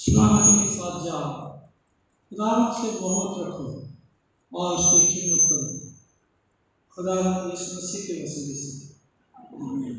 सलामती के साथ जाओ, खुदावंत से मोहब्बत रखो और उसकी खिदमत करो। खुदावंत यीशु मसीह के वसीले से आमीन।